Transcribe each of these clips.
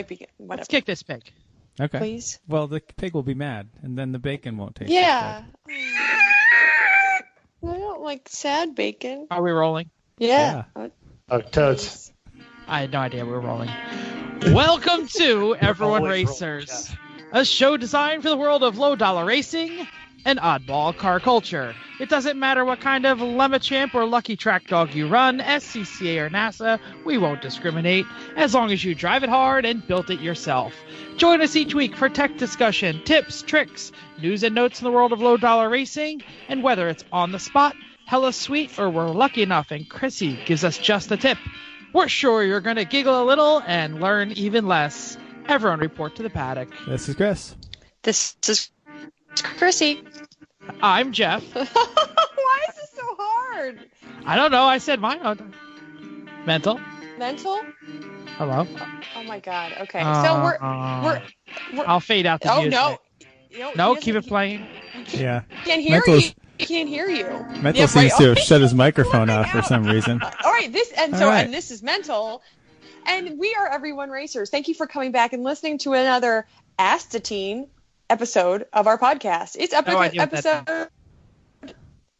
be whatever. Let's kick this pig. Okay. Please. Well, the pig will be mad, and then the bacon won't taste Yeah. I don't like sad bacon. Are we rolling? Yeah. Oh, toads. I had no idea we were rolling. Welcome to Everyone Always Racers, a show designed for the world of low-dollar racing and oddball car culture. It doesn't matter what kind of Lemachamp or Lucky Track Dog you run, SCCA or NASA, we won't discriminate, as long as you drive it hard and built it yourself. Join us each week for tech discussion, tips, tricks, news and notes in the world of low-dollar racing, and whether it's on the spot, hella sweet, or we're lucky enough and Chrissy gives us just a tip, we're sure you're going to giggle a little and learn even less. Everyone report to the paddock. This is Chris. This is Chrissy. I'm Jeff. Why is this so hard? I don't know. I said mine. Mental. Mental? Hello. Oh my God. Okay. So we're I'll fade out the music. no. No, keep it playing. Yeah. Can't hear Mental's- you. He can't hear you. Mental seems to have shut his microphone off for some reason. All right. And this is Mental, and we are Everyone Racers. Thank you for coming back and listening to another astitine episode of our podcast. It's episode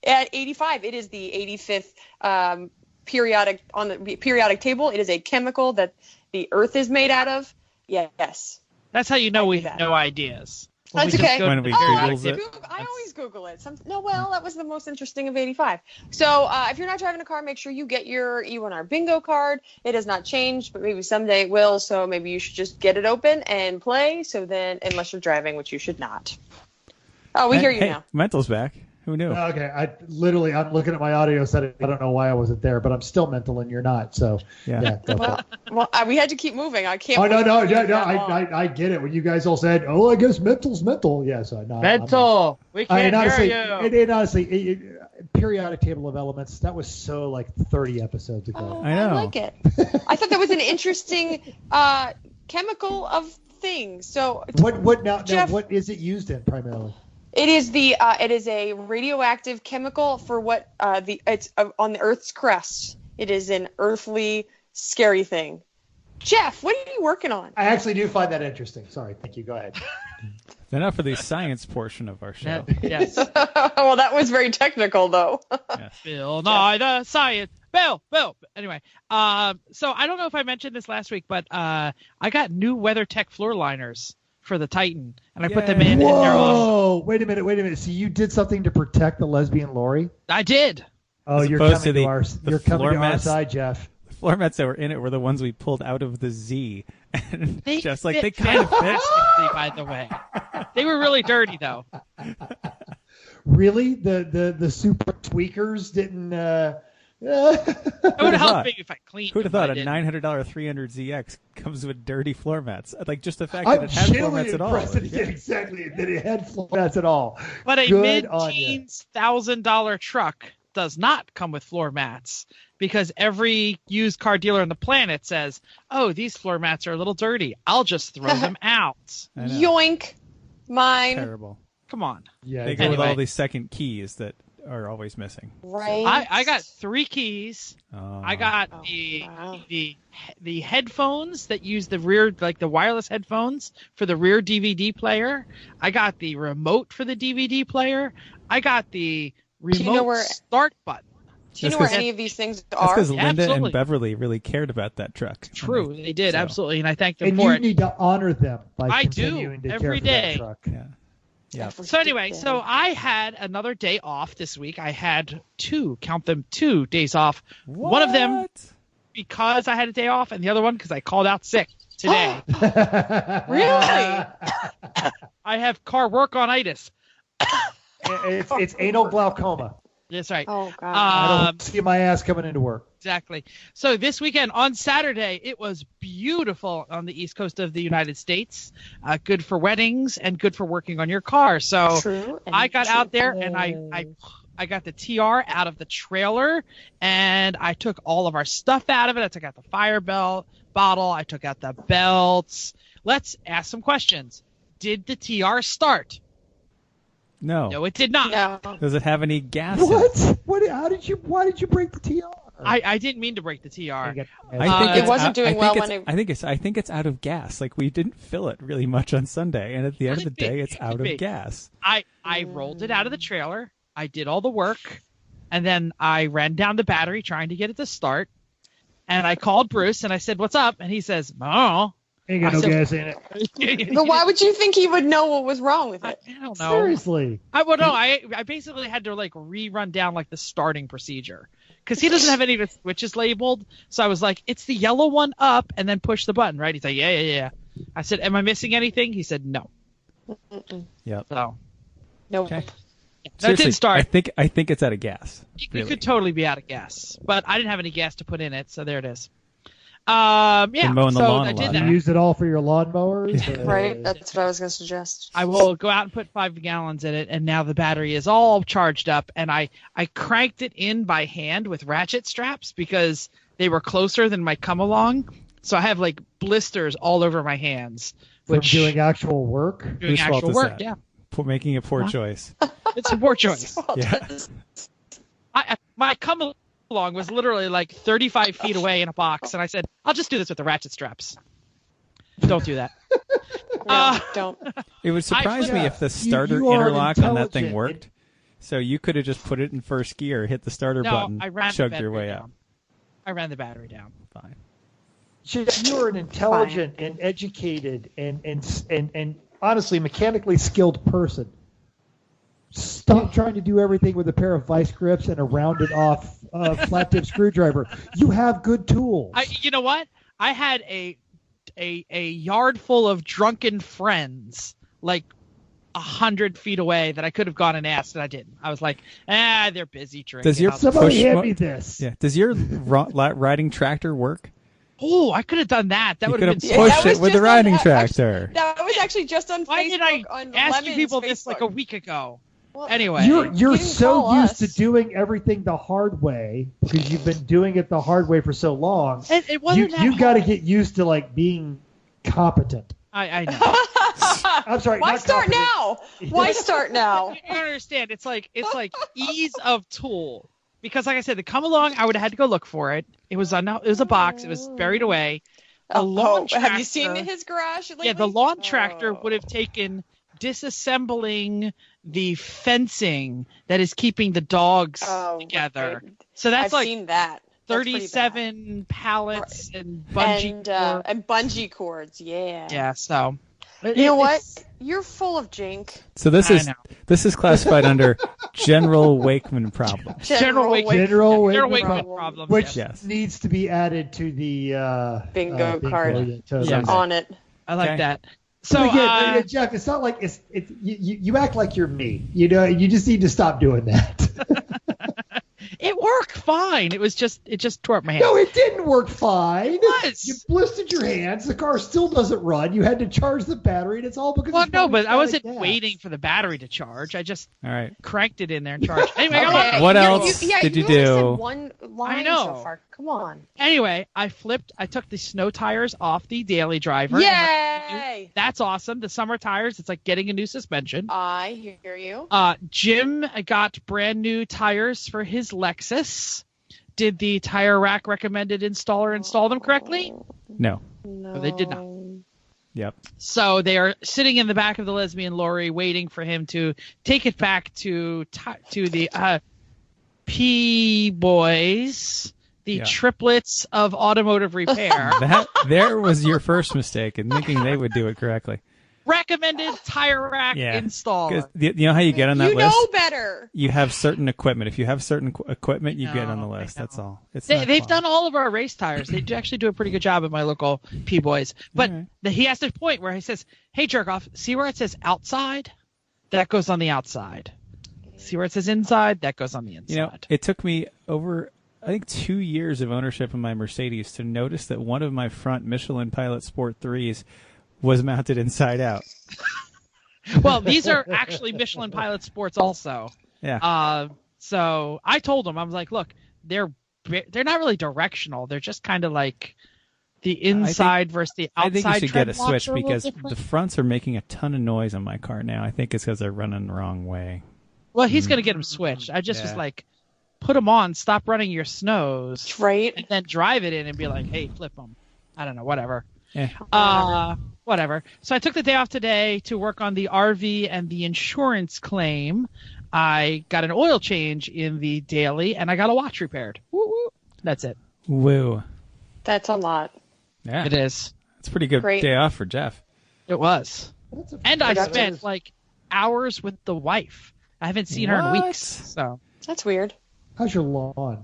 at 85. It is the 85th periodic on the periodic table. It is a chemical that the Earth is made out of. Yes. That's how you know we have no ideas. That's okay. When we Googles it. I always Google it. That was the most interesting of 85. So if you're not driving a car, make sure you get your E1R bingo card. It has not changed, but maybe someday it will. So maybe you should just get it open and play. So then, unless you're driving, which you should not. Oh, we hear you now. Mental's back. Who knew? Okay, I'm looking at my audio setting. I don't know why I wasn't there, but I'm still mental and you're not. So yeah. Well, we had to keep moving. I can't. Oh no! I get it. When you guys all said, "Oh, I guess mental's mental." Yes, I know. Mental. We can't hear you. And honestly, periodic table of elements. That was so like 30 episodes ago. Oh, I know. I like it. I thought that was an interesting chemical of things. So What now? Jeff, What is it used in primarily? It is it is a radioactive chemical for what it's on the Earth's crust. It is an earthly scary thing. Jeff, what are you working on? I actually do find that interesting. Sorry, thank you. Go ahead. Enough for the science portion of our show. Yes. Well, that was very technical, though. Yes. Bill Nye the Science. Bill. Anyway, so I don't know if I mentioned this last week, but I got new WeatherTech floor liners for the Titan, and I put them in. Whoa! Wait a minute. So you did something to protect the lesbian Lori? I did. Oh, you're coming to our side, Jeff. The floor mats that were in it were the ones we pulled out of the Z. And They just fit they kind of fit. fantastically, by the way. They were really dirty, though. Really? The super tweakers didn't. It would have helped me if I cleaned Who'd have them, thought but a I didn't. $900 300ZX comes with dirty floor mats? Like just the fact that it had floor mats at all. Exactly, that it had floor mats at all. But a Good on ya. mid-teens $1,000 truck does not come with floor mats because every used car dealer on the planet says, "Oh, these floor mats are a little dirty. I'll just throw them out." I know. Yoink, mine. Terrible. Come on. Yeah, They go with Anyway. all these second keys that are always missing. Right. I got 3 keys. Oh. I got the headphones that use the rear, like the wireless headphones for the rear DVD player. I got the remote for the DVD player. I got the remote start button. Do you know where any of these things That's are? because Linda Absolutely. and Beverly really cared about that truck. True, they did, So- absolutely, and I thank them And for you it. need to honor them by I do, continuing to every care for day. that truck. Yeah. Yeah. So anyway, so I had another day off this week. I had 2 days off. One of them What? because I had a day off, and the other one because I called out sick today. Really? I have car work-on-itis. It's anal glaucoma. That's right. Oh God. I don't see my ass coming into work. Exactly. So this weekend on Saturday, it was beautiful on the east coast of the United States. Good for weddings and good for working on your car. So True. I got out there and I got the TR out of the trailer and I took all of our stuff out of it. I took out the fire bottle. I took out the belts. Let's ask some questions. Did the TR start? No. No, it did not. No. Does it have any gas in it? What? Why did you break the TR? I didn't mean to break the TR. I think it wasn't doing well when it... I think it's out of gas. Like, we didn't fill it really much on Sunday, and at the end of the day, it's out of gas. I rolled it out of the trailer. I did all the work, and then I ran down the battery trying to get it to start. And I called Bruce, and I said, "What's up?" And he says, "Oh, ain't got no gas in it." But why would you think he would know what was wrong with it? I don't know. Seriously. I basically had to like rerun down like the starting procedure because he doesn't have any of the switches labeled. So I was like, "It's the yellow one up," and then push the button, right? He's like, "Yeah." I said, "Am I missing anything?" He said, "No." Yep. So. Nope. Okay. That didn't start. I think it's out of gas. It could totally be out of gas, but I didn't have any gas to put in it, so there it is. Yeah. Mowing the lawn I did lot. that. You used it all for your lawnmowers? Right. That's what I was going to suggest. I will go out and put 5 gallons in it, and now the battery is all charged up. And I cranked it in by hand with ratchet straps because they were closer than my come along. So I have like blisters all over my hands. From doing actual work? Whose fault is that? Yeah. Making a poor choice. It's a poor choice. Yeah. My come along was literally like 35 feet away in a box, and I said, "I'll just do this with the ratchet straps." Don't do that. No, don't. It would surprise me if the starter interlock on that thing worked. So you could have just put it in first gear, hit the starter button, chugged your way out. I ran the battery down. Fine. You are an intelligent and educated and honestly mechanically skilled person. Stop trying to do everything with a pair of vice grips and a rounded off flat tip screwdriver. You have good tools. You know what? I had a yard full of drunken friends, like 100 feet away, that I could have gone and asked, and I didn't. I was like, they're busy drinking. Somebody hand me this? Yeah. Does your riding tractor work? Oh, I could have done that. That would have been. Push it with the riding tractor. That was actually just on Facebook. Why did I ask you people this like a week ago? Well, anyway, you're so used to doing everything the hard way because you've been doing it the hard way for so long. It wasn't you got to get used to like being competent. I know. I'm sorry. Why start now? Why start now? You don't understand. It's like ease of tool. Because, like I said, to come along, I would have had to go look for it. It was a box. It was buried away. Have you seen his garage lately? Yeah, the lawn tractor would have taken disassembling the fencing that is keeping the dogs together. Right. So that's I've seen that. 37 pallets and bungee cords. And bungee cords, yeah. Yeah, so. You know what? You're full of jink. So this is classified under general Wakeman problem. General Wakeman problem. Which needs to be added to the bingo card. Yes. On it. I like that. So again, Jeff, it's not like it's you act like you're me. You know, you just need to stop doing that. It worked fine. It just tore up my hand. No, it didn't work fine. It was. You blistered your hands. The car still doesn't run. You had to charge the battery, and it's all because. Well, no, but I wasn't waiting for the battery to charge. I just cranked it in there and charged. Anyway, what else did you do? Said one line I know. So far. Come on. Anyway, I took the snow tires off the daily driver. Yay! That's awesome. The summer tires, it's like getting a new suspension. I hear you. Jim got brand new tires for his Lexus. Did the tire rack recommended installer install them correctly? No, they did not. Yep. So they are sitting in the back of the lesbian lorry waiting for him to take it back to the P boys. The triplets of automotive repair. There was your first mistake in thinking they would do it correctly. Recommended tire rack installer. You know how you get on that list? You know better. You have certain equipment. If you have certain equipment, you get on the list. That's all. They've done all of our race tires. They actually do a pretty good job at my local P-Boys. But he has this point where he says, hey, jerk-off, see where it says outside? That goes on the outside. See where it says inside? That goes on the inside. You know, it took me over, I think, 2 years of ownership of my Mercedes to notice that one of my front Michelin Pilot Sport 3s was mounted inside out. Well, these are actually Michelin Pilot Sports also. Yeah. So I told him, I was like, look, they're not really directional. They're just kind of like the inside versus the outside. I think you should get a switch because the fronts are making a ton of noise on my car now. I think it's because they're running the wrong way. Well, he's going to get them switched. I just was like, put them on, stop running your snows, right, and then drive it in and be like, hey, flip them. I don't know, whatever. Yeah. Whatever. So I took the day off today to work on the RV and the insurance claim. I got an oil change in the daily, and I got a watch repaired. Woo woo. That's it. Woo. That's a lot. Yeah. It is. It's a pretty good day off for Jeff. It was. And I spent like hours with the wife. I haven't seen her in weeks. So that's weird. How's your lawn?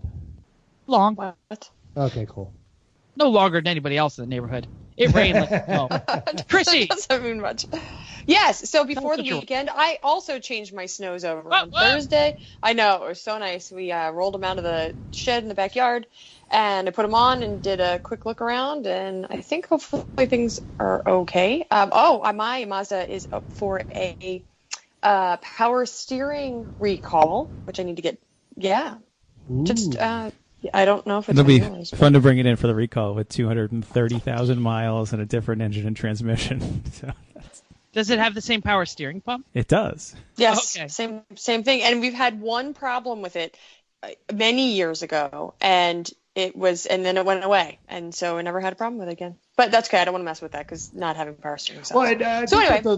Long. What? Okay, cool. No longer than anybody else in the neighborhood. It rained Chrissy! That doesn't mean much. Yes, so before the weekend, I also changed my snows over on Thursday. I know, it was so nice. We rolled them out of the shed in the backyard, and I put them on and did a quick look around, and I think hopefully things are okay. My Mazda is up for a power steering recall, which I need to get, just... I don't know if it's... It'll be fun to bring it in for the recall with 230,000 miles and a different engine and transmission. So does it have the same power steering pump? It does. Yes, okay. Same thing. And we've had one problem with it many years ago, and then it went away, and so I never had a problem with it again. But that's okay. I don't want to mess with that because not having power steering sucks. Well, so anyway,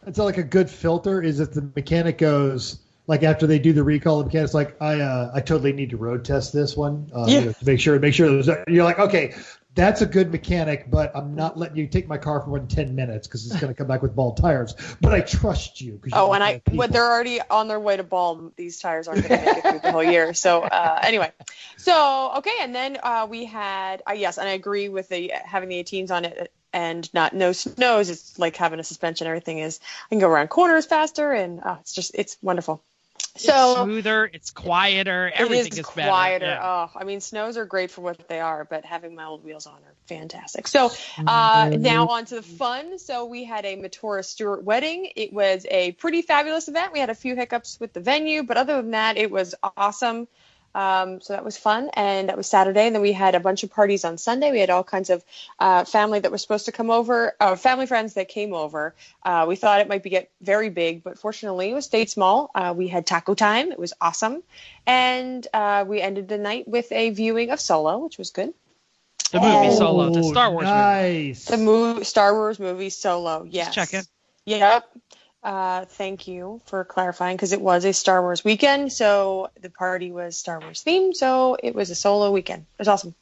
it's like a good filter is if the mechanic goes. Like after they do the recall, the mechanic's like, I totally need to road test this one to make sure. You're like, okay, that's a good mechanic, but I'm not letting you take my car for more than 10 minutes because it's going to come back with bald tires. But I trust you. But they're already on their way to bald. These tires aren't going to make it through the whole year. So anyway, okay, and then we had and I agree with having the 18s on it. And no snows. It's like having a suspension. Everything I can go around corners faster, and it's wonderful. It's smoother, it's quieter, everything is quieter. Better. Yeah. I mean, snows are great for what they are, but having my old wheels on are fantastic. So now on to the fun. So we had a Matora Stewart wedding. It was a pretty fabulous event. We had a few hiccups with the venue, but other than that, it was awesome. So that was fun, and that was Saturday. And then we had a bunch of parties on Sunday. We had all kinds of family that was supposed to come over, family friends that came over. We thought it might get very big, but fortunately it stayed small. We had taco time. It was awesome. And we ended the night with a viewing of Solo, which was good. The movie Solo, the Star Wars movie. The Star Wars movie Solo, yes. Just checking. Yep. Thank you for clarifying, because it was a Star Wars weekend, so the party was Star Wars themed, so it was a Solo weekend. It was awesome.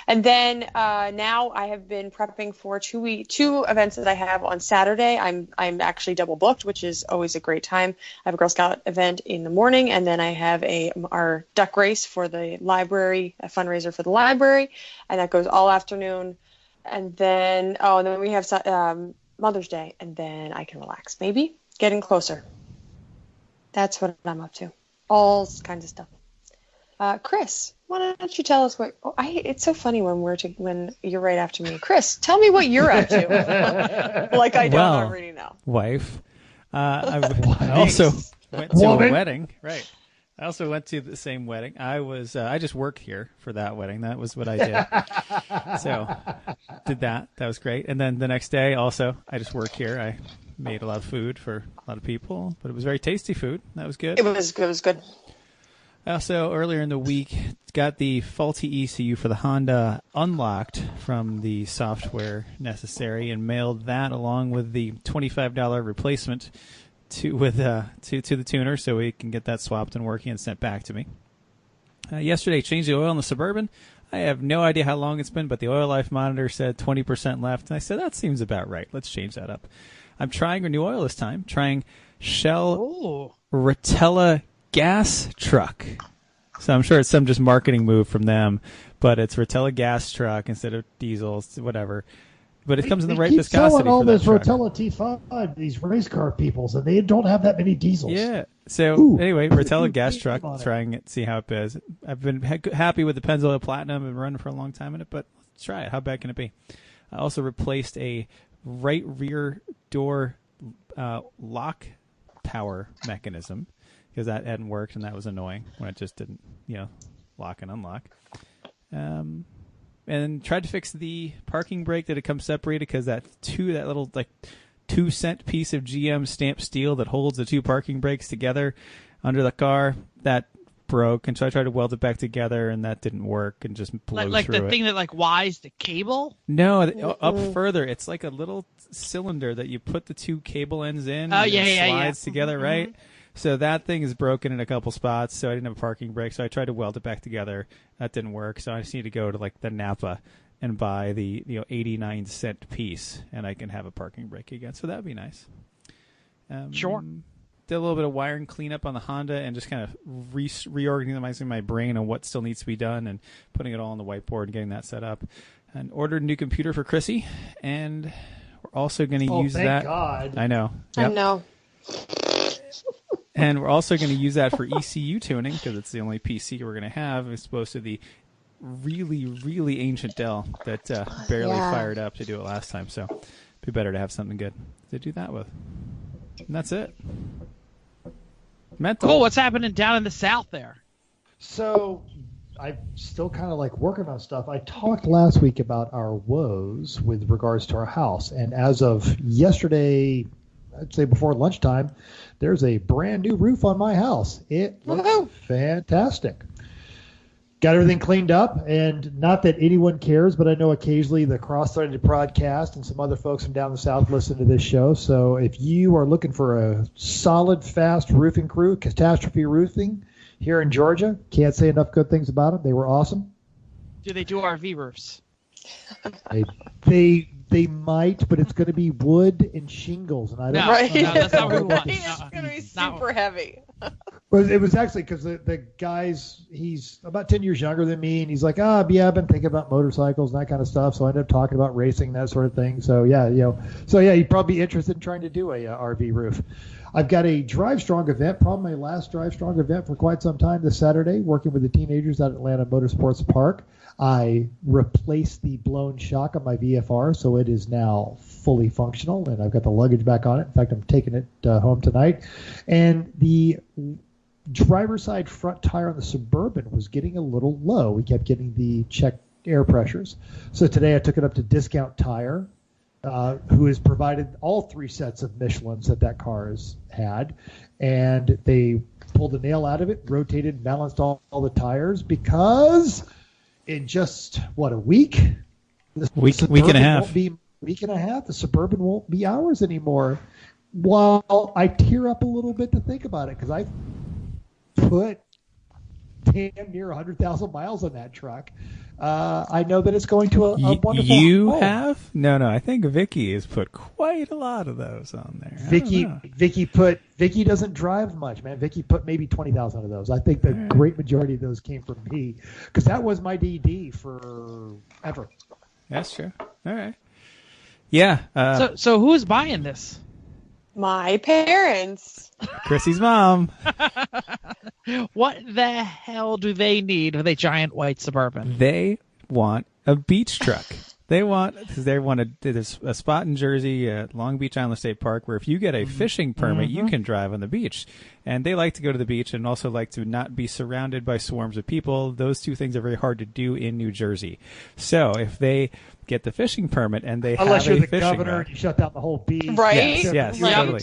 And then now I have been prepping for two events that I have on Saturday. I'm actually double booked, which is always a great time. I have a Girl Scout event in the morning, and then I have our duck race for the library, a fundraiser for the library, and that goes all afternoon. And then we have Mother's Day, and then I can relax, maybe. Getting closer. That's what I'm up to. All kinds of stuff. Chris, why don't you tell us what? It's so funny when you're right after me. Chris, tell me what you're up to. Like I don't already know. Wife. I also went to a wedding. Right. I also went to the same wedding. I just worked here for that wedding. That was what I did. So did that. That was great. And then the next day also, I just worked here. I made a lot of food for a lot of people, but it was very tasty food. That was good. It was good. Also, earlier in the week, got the faulty ECU for the Honda unlocked from the software necessary and mailed that along with the $25 replacement to the tuner so we can get that swapped and working and sent back to me. Yesterday, changed the oil in the Suburban. I have no idea how long it's been, but the oil life monitor said 20% left, and I said, that seems about right. Let's change that up. I'm trying a new oil this time, trying Shell Rotella gas truck. So I'm sure it's some just marketing move from them, but it's Rotella gas truck instead of diesel, whatever. But it comes in the right viscosity selling all for that this truck. Rotella T5, these race car peoples, and they don't have that many diesels. Yeah. So anyway, Rotella gas truck, trying it, see how it does. I've been happy with the Pennzoil Platinum. I've been running for a long time in it, but let's try it. How bad can it be? I also replaced a right rear door lock power mechanism because that hadn't worked and that was annoying when it just didn't, lock and unlock. And tried to fix the parking brake that had come separated because that little 2-cent piece of GM stamped steel that holds the two parking brakes together under the car, that broke, and so I tried to weld it back together, and that didn't work, and just blew like through the thing that like wires the cable. No, up further, it's like a little cylinder that you put the two cable ends in. Oh, and yeah, it yeah, slides together, right? So that thing is broken in a couple spots, so I didn't have a parking brake, so I tried to weld it back together. That didn't work, so I just need to go to like the Napa and buy the 89-cent piece, and I can have a parking brake again. So that'd be nice. Sure. Did a little bit of wiring cleanup on the Honda and just kind of reorganizing my brain on what still needs to be done and putting it all on the whiteboard and getting that set up. And ordered a new computer for Chrissy, and we're also going to use that. God. I know. Yep. I know. And we're also going to use that for ECU tuning because it's the only PC we're going to have as opposed to the really, really ancient Dell that barely fired up to do it last time. So it'd be better to have something good to do that with. And that's it. Mental. Cool. What's happening down in the South there? So I'm still kind of like working on stuff. I talked last week about our woes with regards to our house. And as of yesterday, I'd say before lunchtime, there's a brand new roof on my house. It looks fantastic. Got everything cleaned up, and not that anyone cares, but I know occasionally the Cross-Threaded podcast and some other folks from down the south listen to this show. So if you are looking for a solid, fast roofing crew, Catastrophe Roofing here in Georgia, can't say enough good things about them. They were awesome. Do they do RV roofs? They might, but it's going to be wood and shingles, and I don't. No, that's not what we want. It's going to be super heavy. Well, it was actually because the guy's he's about 10 years younger than me, and he's like, I've been thinking about motorcycles and that kind of stuff. So I ended up talking about racing, that sort of thing. So he'd probably be interested in trying to do a RV roof. I've got a Drive Strong event, probably my last Drive Strong event for quite some time this Saturday, working with the teenagers at Atlanta Motorsports Park. I replaced the blown shock on my VFR, so it is now fully functional, and I've got the luggage back on it. In fact, I'm taking it home tonight. And the driver's side front tire on the Suburban was getting a little low. We kept getting the checked air pressures. So today I took it up to Discount Tire, who has provided all 3 sets of Michelins that car has had. And they pulled a nail out of it, rotated, balanced all the tires, because in just, a week? Week and a half. Week and a half. The Suburban won't be ours anymore. While I tear up a little bit to think about it, because I put damn near 100,000 miles on that truck. I know that it's going to a wonderful You home. have? No. I think Vicky has put quite a lot of those on there. Vicky doesn't drive much, man. Vicky put maybe 20,000 of those. I think the great majority of those came from me, because that was my DD forever. That's true. All right. Yeah. So who's buying this? My parents. Chrissy's mom. What the hell do they need with a giant white Suburban? They want a beach truck. There's a spot in Jersey at Long Beach Island State Park where if you get a fishing permit, you can drive on the beach. And they like to go to the beach and also like to not be surrounded by swarms of people. Those two things are very hard to do in New Jersey. So if they get the fishing permit and they unless have you're a the fishing governor rod, and you shut down the whole beach. Right? Yes, Right. totally.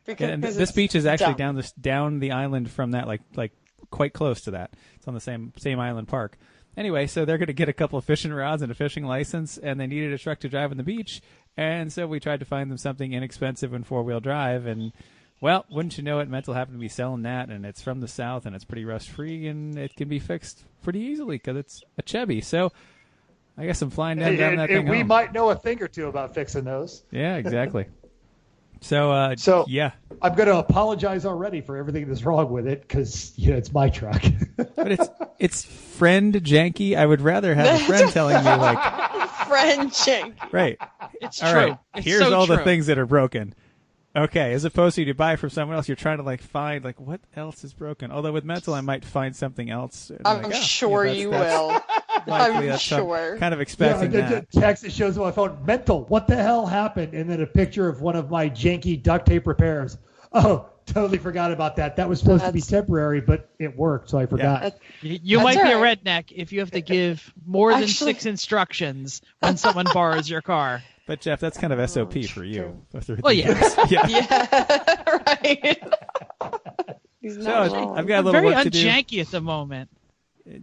And Because this beach is actually dumb. down the island from that, like quite close to that. It's on the same island park. Anyway, so they're going to get a couple of fishing rods and a fishing license, and they needed a truck to drive on the beach. And so we tried to find them something inexpensive and 4-wheel drive. And, well, wouldn't you know it, Mental happened to be selling that, and it's from the south, and it's pretty rust-free, and it can be fixed pretty easily because it's a Chevy. So I guess I'm flying down that thing we home. might know a thing or two about fixing those. Yeah, exactly. So yeah. I'm going to apologize already for everything that's wrong with it because it's my truck. But it's friend janky. I would rather have a friend telling me friend janky. Right. It's all true. right. It's Here's so all true. the things that are broken. Okay, as opposed to you buy from someone else, you're trying to find what else is broken. Although with Mental, I might find something else. I'm sure you will. I'm sure. Kind of expecting that. Text that shows on my phone, Mental, what the hell happened? And then a picture of one of my janky duct tape repairs. Oh, totally forgot about that. That was supposed to be temporary, but it worked, so I forgot. You might be a redneck if you have to give more than 6 instructions when someone borrows your car. But Jeff, that's kind of SOP for you. Well, yeah. Yeah, right. He's not wrong. I've got a little very work to do. unjanky at the moment.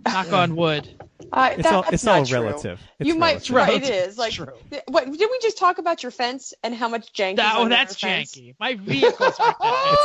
Knock on wood. It's all relative. You might, right? It is like. True. What did we just talk about your fence and how much janky? No, that's janky. My vehicle's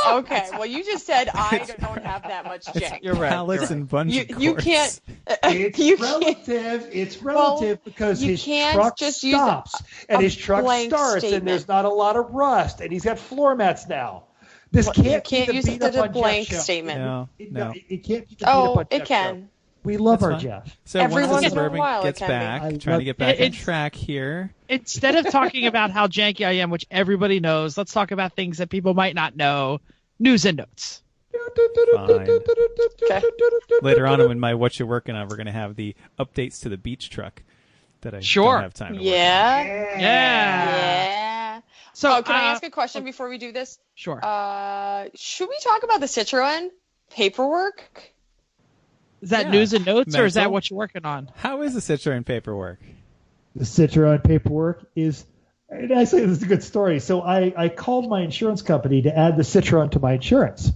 okay. Well, you just said I don't have that much jank. You're right. Pallets and bunch of you can't. It's relative. It's relative because his truck stops and his truck starts and there's not a lot of rust and he's got floor mats now. This can't use it as a blank statement. No. It can't be the beat up on it can. Show. We love our Jeff. So every once once in a Suburban while gets back, trying to get back on track here. Instead of talking about how janky I am, which everybody knows, let's talk about things that people might not know. News and notes. Fine. Later on in my What You Working On, we're going to have the updates to the beach truck that I don't have time to work on. Yeah. So can I ask a question before we do this? Sure. Should we talk about the Citroen paperwork? Is that news and notes, or is that what you're working on? How is the Citroen paperwork? The Citroen paperwork is, and actually, this is a good story. So I called my insurance company to add the Citroen to my insurance.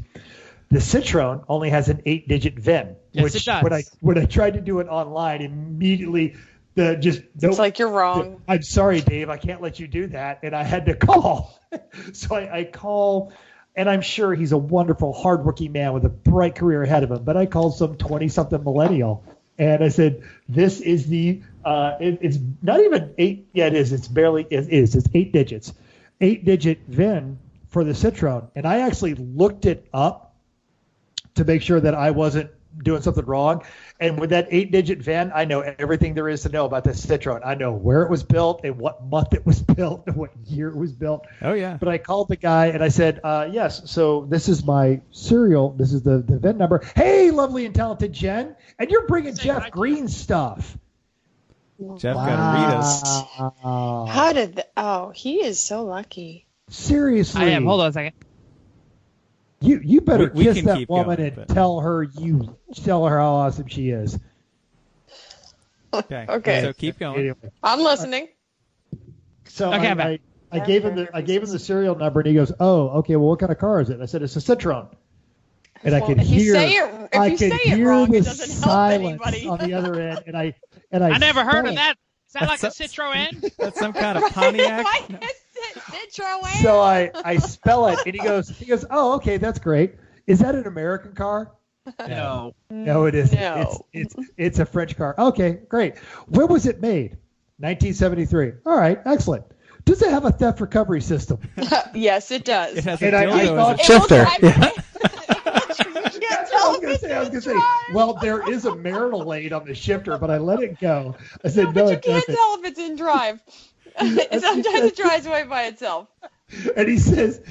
The Citroen only has an 8-digit VIN, yes, it does. When I tried to do it online, immediately it's like you're wrong. I'm sorry, Dave, I can't let you do that, and I had to call. So I call. And I'm sure he's a wonderful, hardworking man with a bright career ahead of him. But I called some 20-something millennial, and I said, "This is the. It's not even 8. Yeah, it is. It's 8 digits, 8-digit VIN for the Citroen." And I actually looked it up to make sure that I wasn't doing something wrong. And with that 8-digit VIN, I know everything there is to know about the Citroen. I know where it was built and what month it was built and what year it was built. Oh, yeah. But I called the guy and I said, yes, so this is my serial. This is the VIN number. Hey, lovely and talented Jen. And you're bringing Jeff Green stuff. Jeff got to read us. How did he is so lucky. Seriously. I am. Hold on a second. You better we kiss can that keep woman going, and tell her how awesome she is. Okay. So keep going. Anyway. I'm listening. So I gave him the serial number and he goes, "Oh, okay. Well, what kind of car is it?" I said, "It's a Citroen." And I could hear the silence on the other end, and I never heard of that. Is that like a Citroen? That's some kind of Pontiac. Citroen. So I spell it, and he goes, "Oh, okay, that's great. Is that an American car?" No. No, it isn't. No. It's a French car. Okay, great. Where was it made? 1973. All right, excellent. Does it have a theft recovery system? Yes, it does. It has And a I thought shifter. I was gonna say, well, there is a marital aid on the shifter, but I let it go. I said, no, but you can't tell if it's in drive. Sometimes it drives away by itself. And he says,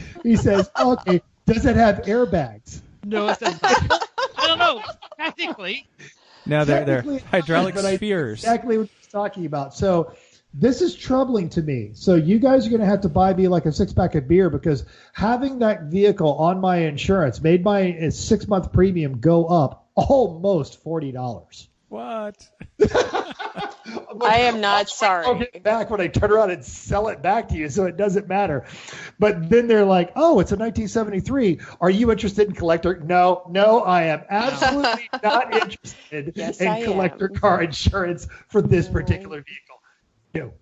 okay, does it have airbags? No, it doesn't. I don't know. Technically. No, they're hydraulic spheres. Exactly what he's talking about. So this is troubling to me. So you guys are going to have to buy me like a 6-pack of beer because having that vehicle on my insurance made my 6-month premium go up almost $40. What? I am not sorry. I'll get back when I turn around and sell it back to you, so it doesn't matter. But then they're like, "Oh, it's a 1973. Are you interested in collector?" No, I am absolutely not interested in collector car insurance for this particular vehicle. No,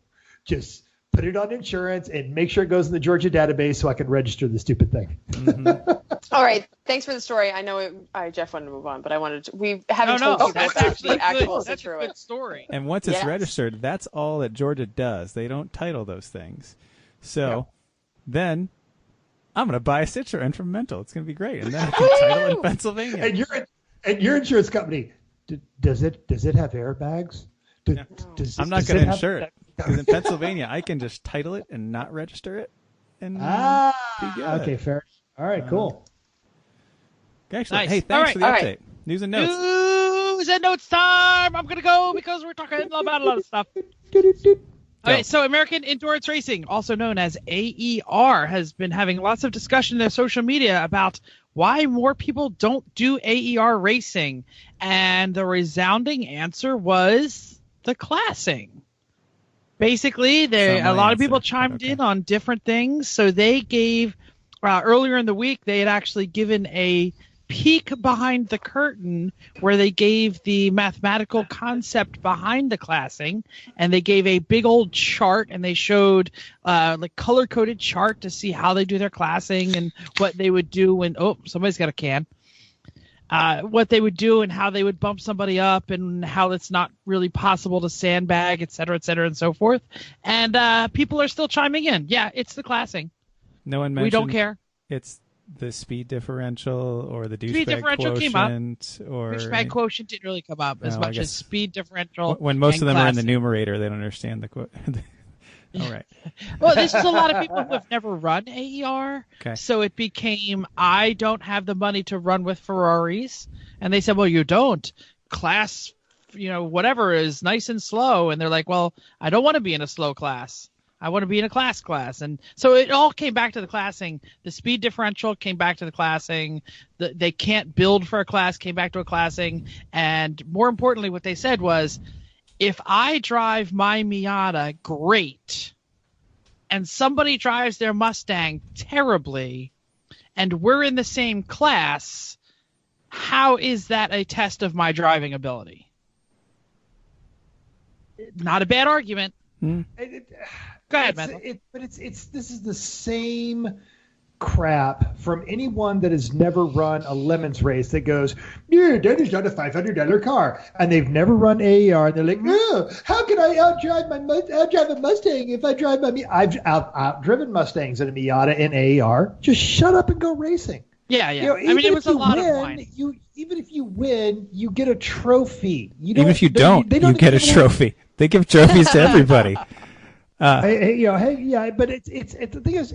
just put it on insurance and make sure it goes in the Georgia database so I can register the stupid thing. Mm-hmm. All right. Thanks for the story. I know Jeff wanted to move on, but I wanted to. We haven't told you that's about actually the actual good. That's a good story. And once it's registered, that's all that Georgia does. They don't title those things. So then I'm going to buy a Citroen from Mental. It's going to be great. And then I can title in Pennsylvania. And your insurance company, does it have airbags? I'm not going to insure it. Because in Pennsylvania, I can just title it and not register it. And be good. Okay, fair. All right, cool. Excellent. Nice. Hey, thanks for the update. Right. News and notes. News and notes time. I'm going to go because we're talking about a lot of stuff. Okay, so American Endurance Racing, also known as AER, has been having lots of discussion in their social media about why more people don't do AER racing. And the resounding answer was the classing. Basically, a lot of people chimed in on different things. So they gave, earlier in the week, they had actually given a peek behind the curtain where they gave the mathematical concept behind the classing, and they gave a big old chart, and they showed like color-coded chart to see how they do their classing and what they would do when somebody's got a can. What they would do and how they would bump somebody up and how it's not really possible to sandbag, et cetera, and so forth. And people are still chiming in. Yeah, it's the classing. No one mentioned we don't care. It's the speed differential or the speed differential quotient. Came up. Douchebag quotient didn't really come up as much as speed differential. When most of them classing. are in the numerator, they don't understand the quote. All right. Well, this is a lot of people who have never run AER. Okay. So it became, I don't have the money to run with Ferraris. And they said, well, you don't. Class, whatever is nice and slow. And they're like, well, I don't want to be in a slow class. I want to be in a class. And so it all came back to the classing. The speed differential came back to the classing. They can't build for a class, came back to a classing. And more importantly, what they said was, if I drive my Miata great and somebody drives their Mustang terribly and we're in the same class, how is that a test of my driving ability? Not a bad argument. Go ahead, man. This is the same crap from anyone that has never run a lemons race that goes, yeah, that is not a $500 car, and they've never run AER, and they're like, no, how can I outdrive a Mustang if I drive my I've outdriven Mustangs in a Miata in AER. Just shut up and go racing. Yeah. It was a lot of wine. Even if you win, you get a trophy. Even if you don't, you get a trophy. They give trophies to everybody. But it's the thing is,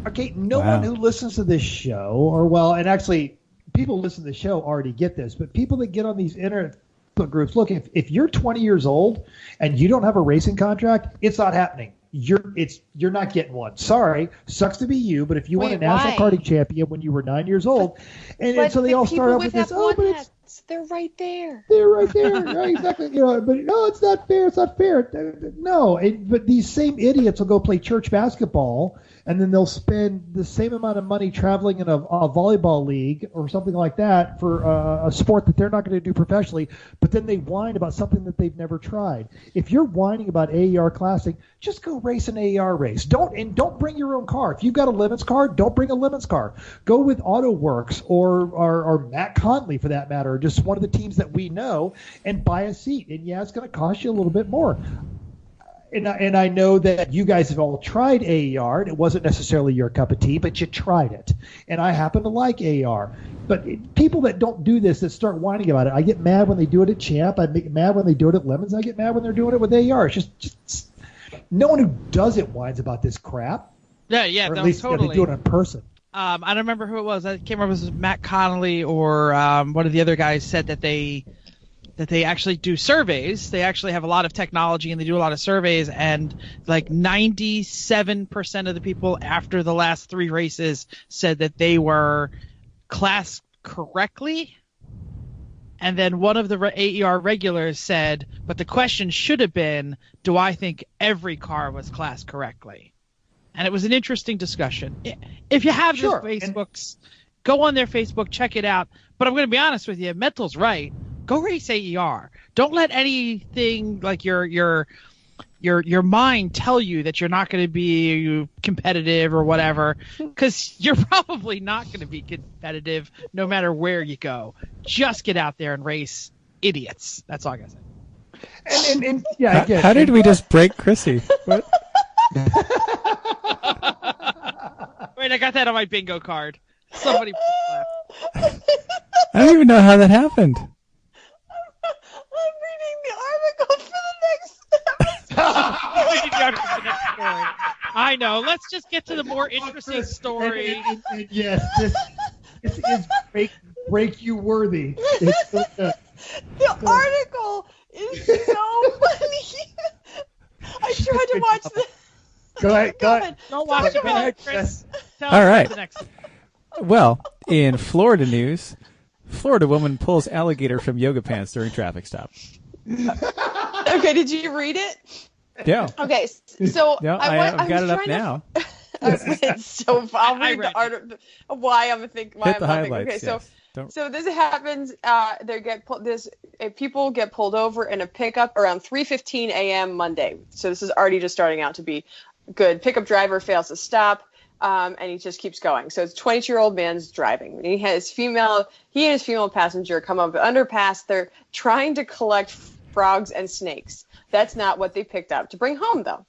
okay, no one who listens to this show, and actually people who listen to the show already get this, but people that get on these internet groups, look, if you're 20 years old and you don't have a racing contract, it's not happening. You're not getting one. Sorry, sucks to be you, but if you won a national karting champion when you were 9 years old, and so they all start off with this, they're right there. They're right there. Right, exactly. But no, it's not fair. It's not fair. No, but these same idiots will go play church basketball, and then they'll spend the same amount of money traveling in a volleyball league or something like that for a sport that they're not going to do professionally, but then they whine about something that they've never tried. If you're whining about AER classing, just go race an AER race. Don't bring your own car. If you've got a Lemons car, don't bring a Lemons car. Go with AutoWorks or Matt Conley for that matter, or just one of the teams that we know, and buy a seat. And yeah, it's going to cost you a little bit more. And I know that you guys have all tried AER, and it wasn't necessarily your cup of tea, but you tried it. And I happen to like AER. But people that don't do this, that start whining about it, I get mad when they do it at Champ. I get mad when they do it at Lemons. I get mad when they're doing it with AER. It's just no one who does it whines about this crap. Yeah, or at least totally. They do it in person. I don't remember who it was. I can't remember if it was Matt Connolly or one of the other guys said that they actually do surveys. They actually have a lot of technology and they do a lot of surveys, and like 97% of the people after the last 3 races said that they were classed correctly. And then one of the AER regulars said, but the question should have been, do I think every car was classed correctly? And it was an interesting discussion. If you have their Facebooks, go on their Facebook, check it out. But I'm going to be honest with you, Mental's right. Go race AER. Don't let anything like your mind tell you that you're not going to be competitive or whatever, because you're probably not going to be competitive no matter where you go. Just get out there and race idiots. That's all I got to say. And yeah, how did we just break Chrissy? What? Wait, I got that on my bingo card. Somebody laugh. I don't even know how that happened. I'm reading the article for the next I know. Let's just get to the more interesting story. And yes, this is break you worthy. The article is so funny. I tried to watch this. Go ahead. Don't watch it, Chris. All right. Well, in Florida news, Florida woman pulls alligator from yoga pants during traffic stop. Okay, did you read it? Yeah. Okay, so yeah, I've got it up now. So I'll read the article. Why I'm thinking. Hit the highlights. Okay, yes. So this happens. People get pulled over in a pickup around 3:15 a.m. Monday. So this is already just starting out to be good. Pickup driver fails to stop, and he just keeps going. So it's a 22-year-old man's driving. He and his female passenger come up the underpass. They're trying to collect frogs and snakes. That's not what they picked up to bring home, though.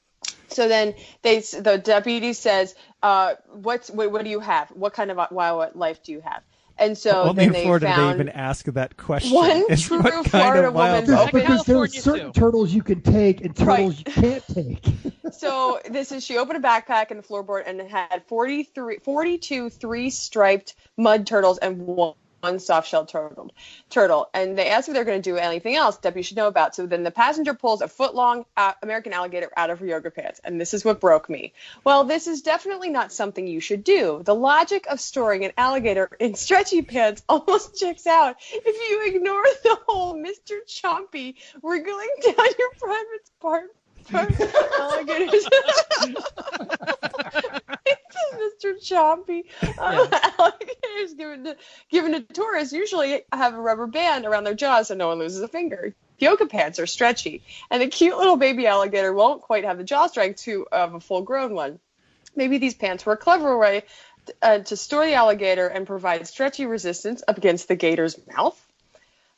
So then the deputy says, what do you have? What kind of wildlife do you have? And so only then in Florida found they even ask that question. One true Florida woman's because there are certain turtles you can take and turtles you can't take. So she opened a backpack in the floorboard and it had 42 three-striped mud turtles and one soft-shelled turtle. And they asked if they're going to do anything else that you should know about. So then the passenger pulls a foot-long American alligator out of her yoga pants. And this is what broke me. Well, this is definitely not something you should do. The logic of storing an alligator in stretchy pants almost checks out if you ignore the whole Mr. Chompy wriggling down your private part. Alligators. Mr. Chompy. Alligators given to tourists usually have a rubber band around their jaws so no one loses a finger. Yoga pants are stretchy, and the cute little baby alligator won't quite have the jaw strength of a full-grown one. Maybe these pants were a clever way to store the alligator and provide stretchy resistance up against the gator's mouth.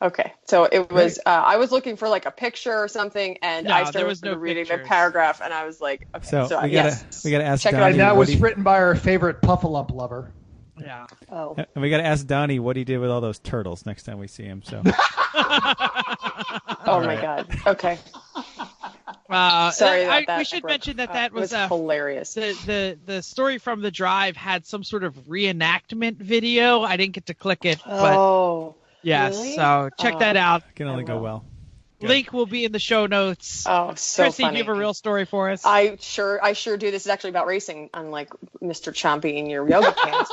Okay, so it was. I was looking for like a picture or something, and I started reading the paragraph, and I was like, okay. So we gotta ask Check Donnie. And that was written by our favorite Puffalump lover. Yeah. Oh. And we gotta ask Donnie what he did with all those turtles next time we see him. So. Oh my God. Okay. Sorry about that. We should mention that was hilarious. The story from the drive had some sort of reenactment video. I didn't get to click it, but yes. Really? So check that out. Can only go well. Good. Link will be in the show notes. Oh, so Chrissy, funny. do you have a real story for us? I sure do. This is actually about racing, unlike Mr. Chompy in your yoga pants.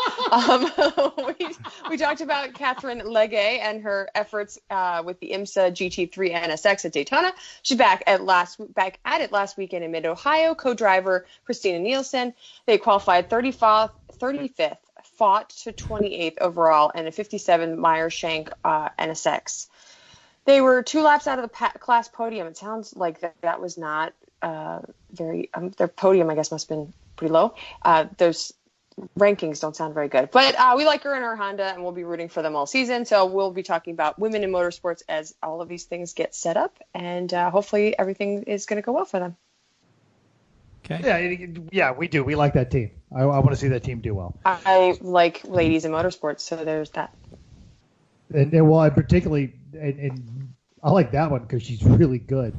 We talked about Catherine Legge and her efforts with the IMSA GT3 NSX at Daytona. She's back at it last weekend in Mid-Ohio. Co-driver Christina Nielsen. They qualified 35th, fought to 28th overall, and a 57 Meyer-Shank NSX. They were 2 laps out of the class podium. It sounds like that was not very their podium, I guess, must have been pretty low. Those rankings don't sound very good. But we like her in our Honda, and we'll be rooting for them all season. So we'll be talking about women in motorsports as all of these things get set up, and hopefully everything is going to go well for them. Okay. Yeah, we do. We like that team. I want to see that team do well. I like ladies in motorsports, so there's that. And I particularly, and I like that one because she's really good.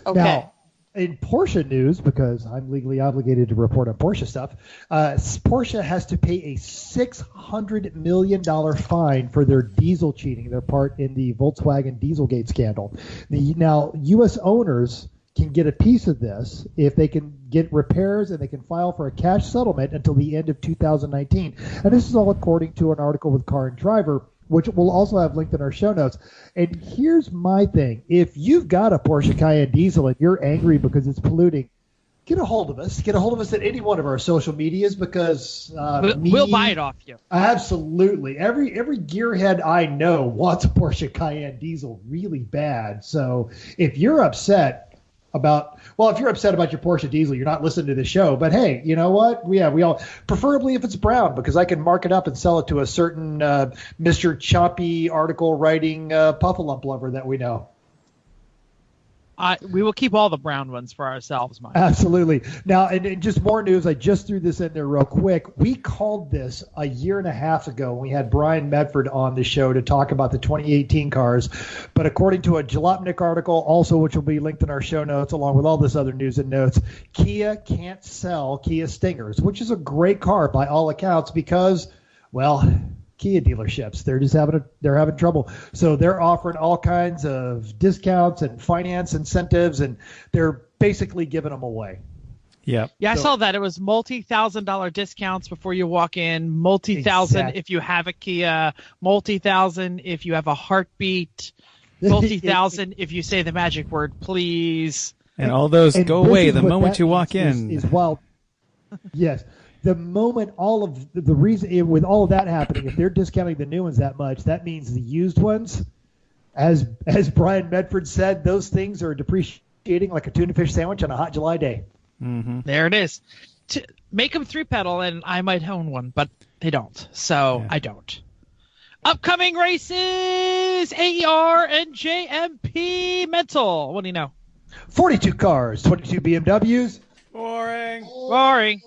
Okay. Now, in Porsche news, because I'm legally obligated to report on Porsche stuff, Porsche has to pay a $600 million fine for their diesel cheating, their part in the Volkswagen Dieselgate scandal. Now, U.S. owners can get a piece of this if they can get repairs and they can file for a cash settlement until the end of 2019. And this is all according to an article with Car and Driver, which we'll also have linked in our show notes. And here's my thing. If you've got a Porsche Cayenne diesel and you're angry because it's polluting, get a hold of us. Get a hold of us at any one of our social medias because we'll buy it off you. Absolutely. Every gearhead I know wants a Porsche Cayenne diesel really bad. So if you're upset about your Porsche diesel, you're not listening to the show. But hey, you know what? We all, preferably if it's brown, because I can mark it up and sell it to a certain Mr. Choppy article writing Puffalump lover that we know. We will keep all the brown ones for ourselves, Mike. Absolutely. Now, and just more news. I just threw this in there real quick. We called this a year and a half ago when we had Brian Medford on the show to talk about the 2018 cars. But according to a Jalopnik article, also which will be linked in our show notes, along with all this other news and notes, Kia can't sell Kia Stingers, which is a great car by all accounts because, well, Kia dealerships, they're having trouble. So they're offering all kinds of discounts and finance incentives, and they're basically giving them away. Yeah, I saw that. It was multi-$1,000 discounts before you walk in, multi-thousand if you have a Kia, multi-thousand if you have a heartbeat, multi-thousand if you say the magic word, please. And all those go away the moment you walk in. Is while Yes. The moment all of the reason with all of that happening, if they're discounting the new ones that much, that means the used ones, as Brian Medford said, those things are depreciating like a tuna fish sandwich on a hot July day. Mm-hmm. There it is. Make them 3-pedal, and I might own one, but they don't, so I don't. Upcoming races, AER and JMP Mental. What do you know? 42 cars, 22 BMWs. Boring.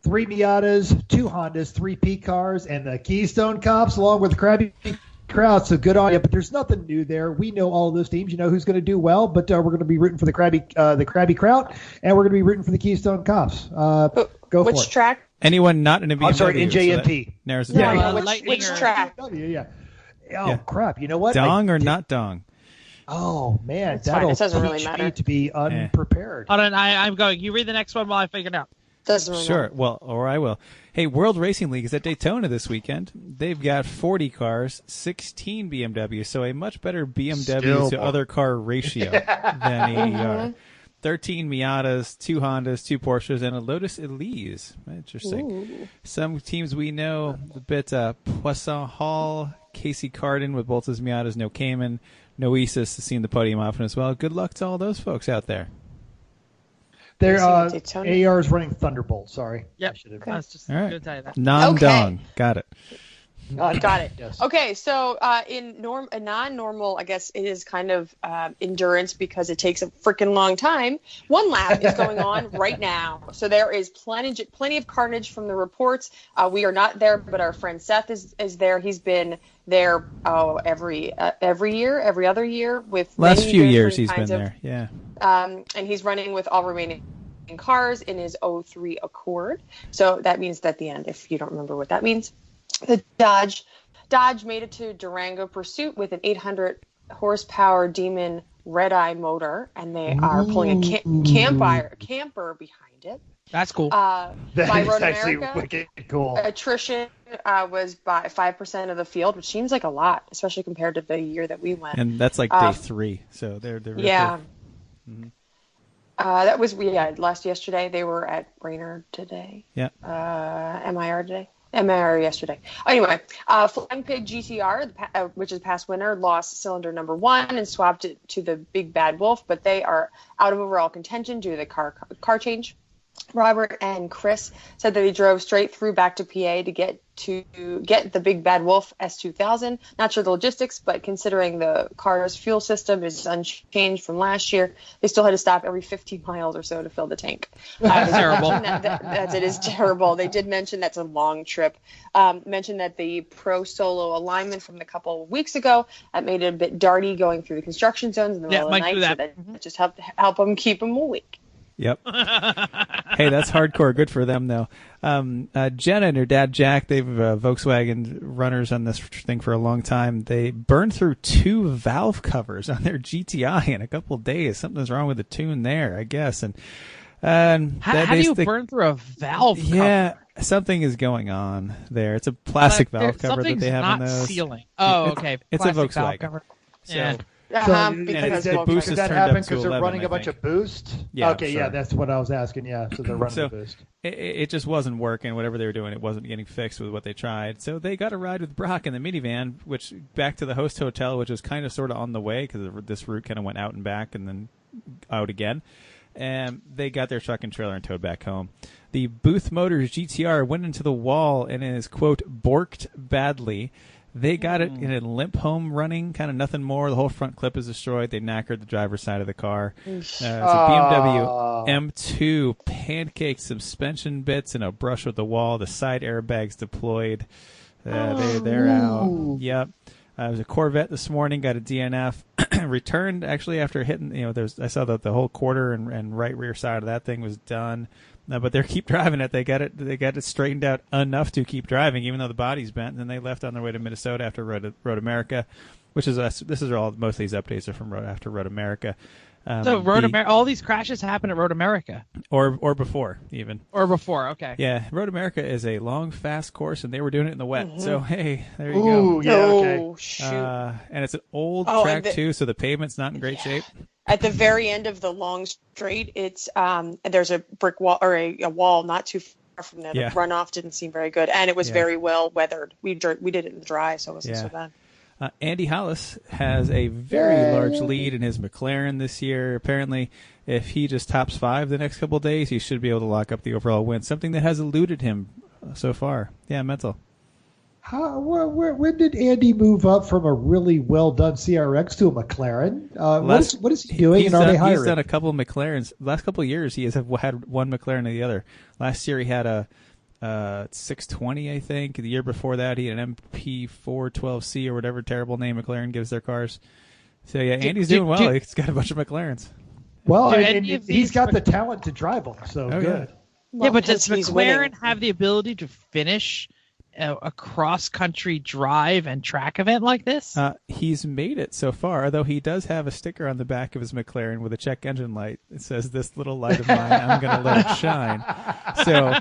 3 Miatas, 2 Hondas, 3 P cars, and the Keystone Cops, along with the Krabby Crowd. So good on you, but there's nothing new there. We know all of those teams. You know who's going to do well, but we're going to be rooting for the Krabby Crowd, and we're going to be rooting for the Keystone Cops. Go for it. Which track? Anyone not in a BMW. I'm sorry, in JMP. So which track? Yeah. Oh, crap. You know what? Dong or not dong? Oh, man. That'll teach really me to be unprepared. Hold on, I'm going. You read the next one while I figure it out. Doesn't really matter. Well, or I will. Hey, World Racing League is at Daytona this weekend. They've got 40 cars, 16 BMWs, so a much better BMW to other car ratio than AER. 13 Miatas, 2 Hondas, 2 Porsches, and a Lotus Elise. Interesting. Ooh. Some teams we know a bit: Poisson Hall, Casey Carden with both his Miatas, no Cayman, no Isis, seeing the podium often as well. Good luck to all those folks out there. Their AR is running Thunderbolt. Sorry. Yep. Okay. I was just going to tell you that. Non-dong. Okay. Got it. Got it. Yes. Okay, so in a non-normal, I guess it is kind of endurance because it takes a freaking long time. One lap is going on right now, so there is plenty of carnage from the reports. We are not there, but our friend Seth is there. He's been there every year, every other year with last many few years different he's been kinds of, there. Yeah. and he's running with all remaining cars in his 03 Accord. So that means that at the end, if you don't remember what that means. The Dodge made it to Durango Pursuit with an 800 horsepower Demon red-eye motor, and they are pulling a camper behind it. That's cool. That is actually wicked cool. Attrition was by 5% of the field, which seems like a lot, especially compared to the year that we went. And that's like day 3, so they're yeah. Mm-hmm. That was yesterday. They were at Raynor today. Yeah. MIR today. MIR yesterday. Anyway, Flying Pig GTR, which is past winner, lost cylinder number 1 and swapped it to the Big Bad Wolf, but they are out of overall contention due to the car change. Robert and Chris said that he drove straight through back to PA to get the Big Bad Wolf S2000. Not sure the logistics, but considering the car's fuel system is unchanged from last year, they still had to stop every 15 miles or so to fill the tank. That's terrible. It is terrible. They did mention that's a long trip. Mentioned that the Pro Solo alignment from a couple of weeks ago that made it a bit darty going through the construction zones in the middle of the night. So that just help them keep them awake. Yep. Hey, that's hardcore. Good for them, though. Jenna and her dad, Jack, they've Volkswagen runners on this thing for a long time. They burned through 2 valve covers on their GTI in a couple of days. Something's wrong with the tune there, I guess. And how do you burn through a valve cover? Yeah, something is going on there. It's a plastic valve cover that they have on those. Something's not sealing. Oh, okay. It's a Plastic Volkswagen. valve cover. So, yeah. Because the boost Does has that turned happen up to because they're 11, running I a bunch think. of boost? Yeah, okay, sure. yeah, that's what I was asking. Yeah, so they're running the boost. It just wasn't working. Whatever they were doing, it wasn't getting fixed with what they tried. So they got a ride with Brock in the minivan, which back to the host hotel, which was kind of sort of on the way because this route kind of went out and back and then out again. And they got their truck and trailer and towed back home. The Booth Motors GTR went into the wall and is, quote, borked badly. They got it in a limp home running, kind of nothing more. The whole front clip is destroyed. They knackered the driver's side of the car. It's a BMW M2, pancake suspension bits and a brush with the wall. The side airbags deployed. They're out. Yep. It was a Corvette this morning, got a DNF. Returned actually after hitting, I saw that the whole quarter and right rear side of that thing was done. But they keep driving it. They got it straightened out enough to keep driving, even though the body's bent. And then they left on their way to Minnesota after Road America, which is us. This is all. Most of these updates are from after Road America. So all these crashes happen at Road America, or before even. Or before, okay. Yeah, Road America is a long, fast course, and they were doing it in the wet. Mm-hmm. So hey, there you go. Yeah, okay. Shoot. And it's an old track too, so the pavement's not in great shape. At the very end of the long straight, it's there's a brick wall or a wall not too far from there. Yeah. The runoff didn't seem very good, and it was very well weathered. We did it in the dry, so it wasn't so bad. Andy Hollis has a very large lead in his McLaren this year. Apparently, if he just tops 5 the next couple of days, he should be able to lock up the overall win, something that has eluded him so far. Yeah, Mental. When did Andy move up from a really well-done CRX to a McLaren? What is he doing, and are they hiring? He's done a couple of McLarens. The last couple of years, he has had one McLaren or the other. Last year, he had a 620, I think. The year before that, he had an MP412C or whatever terrible name McLaren gives their cars. So, yeah, Andy's doing well. He's got a bunch of McLarens. Well, and he's got the talent to drive them, so good. Yeah, but does McLaren have the ability to finish a cross-country drive and track event like this? He's made it so far, although he does have a sticker on the back of his McLaren with a check engine light. It says, "This little light of mine, I'm going to let it shine." So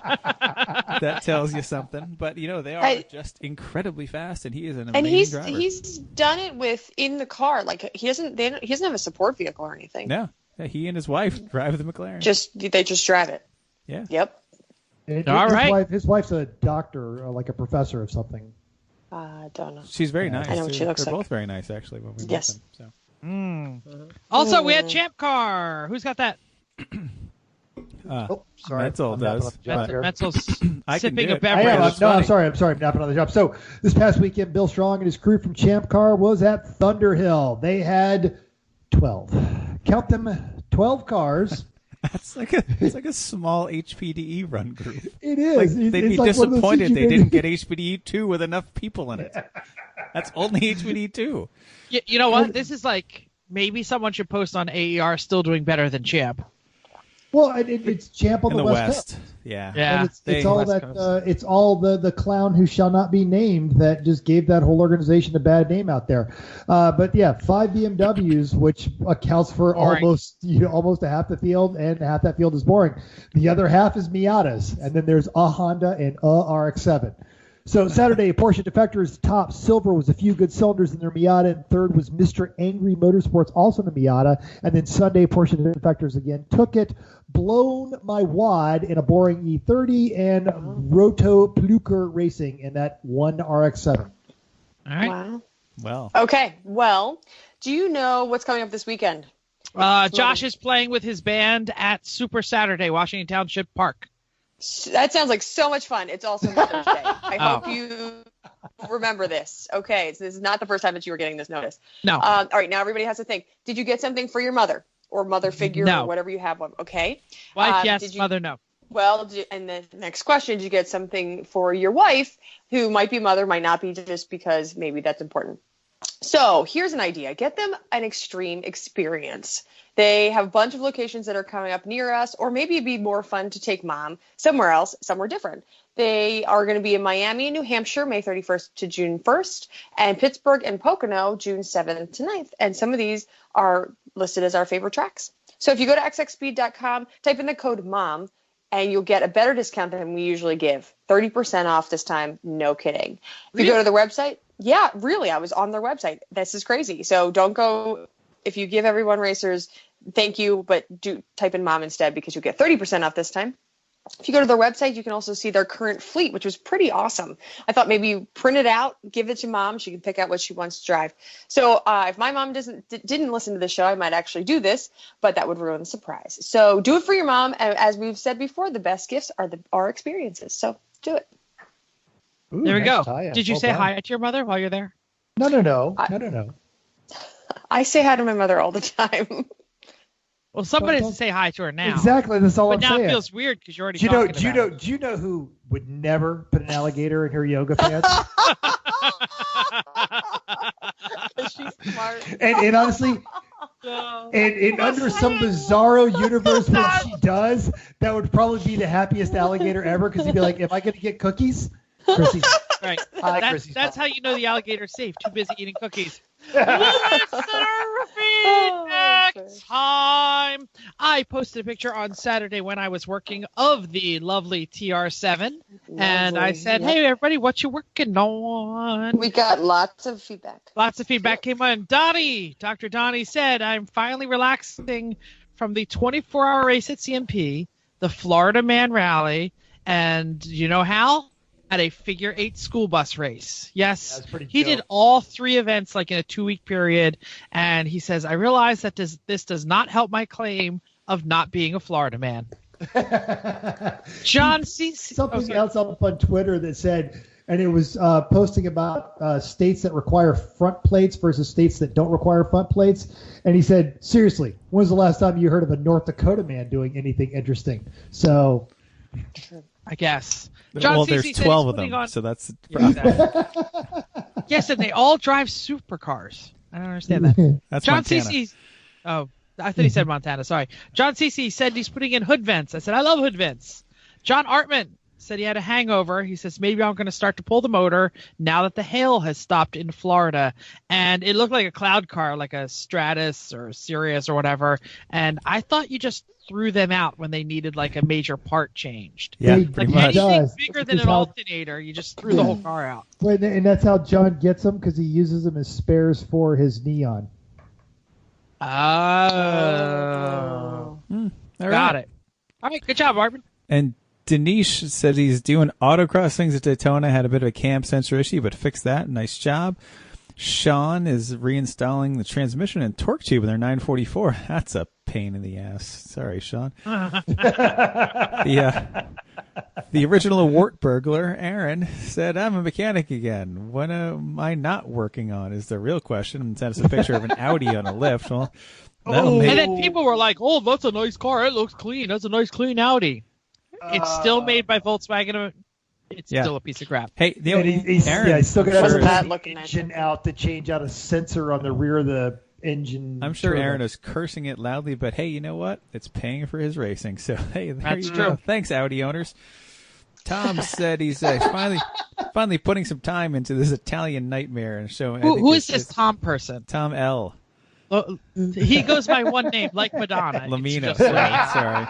that tells you something. But, they are just incredibly fast, and he is an amazing driver. And he's done it in the car. Like, he doesn't have a support vehicle or anything. No. He and his wife drive the McLaren. They just drive it. Yeah. Yep. His wife's a doctor, like a professor of something. I don't know. She's very nice. I know what she looks They're like. both very nice, actually, when we met them. So. Also, we had Champ Car. Who's got that? Sorry. Mental does. Mental's I can sipping do a it. beverage. I'm sorry. I'm napping on the job. So this past weekend, Bill Strong and his crew from Champ Car was at Thunderhill. They had 12. Count them, 12 cars. It's like a small HPDE run group. It is. They'd be disappointed they didn't get HPDE 2 with enough people in it. That's only HPDE 2. You know what? This is like maybe someone should post on AER still doing better than Champ. Well, it's Champ on in the West Coast. Yeah. And it's all the clown who shall not be named that just gave that whole organization a bad name out there. But yeah, 5 BMWs, which accounts for almost a half the field, and half that field is boring. The other half is Miatas, and then there's a Honda and a RX-7. So Saturday, Porsche Defectors top. Silver was a few good cylinders in their Miata, and third was Mr. Angry Motorsports, also in a Miata. And then Sunday, Porsche Defectors again took it. Blown my wad in a boring E30, and Roto Pluker Racing in that one RX-7. All right. Wow. Well. Okay. Well, do you know what's coming up this weekend? Josh is playing with his band at Super Saturday, Washington Township Park. That sounds like so much fun. It's also Mother's Day. I hope you remember this. Okay, so this is not the first time that you were getting this notice. No. All right, now everybody has to think. Did you get something for your mother or mother figure or whatever you have one? Okay. Wife, yes. Mother, no. Well, and the next question, did you get something for your wife who might be mother, might not be, just because maybe that's important? So here's an idea. Get them an extreme experience. They have a bunch of locations that are coming up near us, or maybe it'd be more fun to take mom somewhere else, somewhere different. They are going to be in Miami and New Hampshire, May 31st to June 1st, and Pittsburgh and Pocono, June 7th to 9th. And some of these are listed as our favorite tracks. So if you go to xxspeed.com, type in the code MOM, and you'll get a better discount than we usually give. 30% off this time, no kidding. If you go to the website, yeah, really, I was on their website. This is crazy. So don't go, if you give everyone racers, thank you, but do type in mom instead, because you'll get 30% off this time. If you go to their website, you can also see their current fleet, which was pretty awesome. I thought maybe you print it out, give it to mom. She can pick out what she wants to drive. So if my mom didn't listen to the show, I might actually do this, but that would ruin the surprise. So do it for your mom. And as we've said before, the best gifts are our experiences. So do it. Ooh, there we nice go. tie-in. Did you Well say done. hi to your mother while you're there? No. I say hi to my mother all the time. Well, somebody has to say hi to her now. Exactly, that's all But I'm now saying. it feels weird because you're already Do talking you know who would never put an alligator in her yoga pants? She's smart. And honestly, and under some bizarro universe when she does, that would probably be the happiest alligator ever, because he'd be like, "Am I going to get cookies?" Chrissy. Right. Hi, That's how you know the alligator's safe. Too busy eating cookies. time. I posted a picture on Saturday when I was working of the lovely TR7. And I said, hey, everybody, what you working on? We got lots of feedback. Lots of feedback came on. Dr. Donnie said, I'm finally relaxing from the 24-hour race at CMP, the Florida Man Rally, and you know how? At a figure 8 school bus race. Yes, he did all 3 events like in a 2-week period, and he says, I realize that this does not help my claim of not being a Florida man. John C. Something else up on Twitter that said, and it was posting about states that require front plates versus states that don't require front plates. And he said, seriously, when's the last time you heard of a North Dakota man doing anything interesting? So I guess. Well, there's 12 of them, so that's yes, and they all drive supercars. I don't understand that. That's John Montana. CC. Oh, I thought he said Montana. Sorry. John CC said he's putting in hood vents. I said, I love hood vents. John Artman said he had a hangover. He says, maybe I'm going to start to pull the motor now that the hail has stopped in Florida. And it looked like a cloud car, like a Stratus or a Sirius or whatever. And I thought you just threw them out when they needed like a major part changed. Yeah, like pretty much. anything bigger than an alternator, you just threw the whole car out. Well, and that's how John gets them, because he uses them as spares for his Neon. Oh. Got it. All right, good job, Arvin. And Dinesh said he's doing autocross things at Daytona, had a bit of a cam sensor issue, but fixed that. Nice job. Sean is reinstalling the transmission and torque tube in their 944. That's a pain in the ass. Sorry, Sean. The original award burglar, Aaron, said, I'm a mechanic again. What am I not working on is the real question. And sent us a picture of an Audi on a lift. Well, and then people were like, oh, that's a nice car. It looks clean. That's a nice, clean Audi. It's still made by Volkswagen. It's still a piece of crap. Hey, Aaron, he's still going to have the engine out to change out a sensor on the rear of the engine. I'm sure Aaron is cursing it loudly, but hey, you know what? It's paying for his racing. So, hey, there you go. Thanks, Audi owners. Tom said he's finally putting some time into this Italian nightmare. And showing. Who is this Tom person? Tom L. Well, he goes by one name, like Madonna. Lamino. Sorry.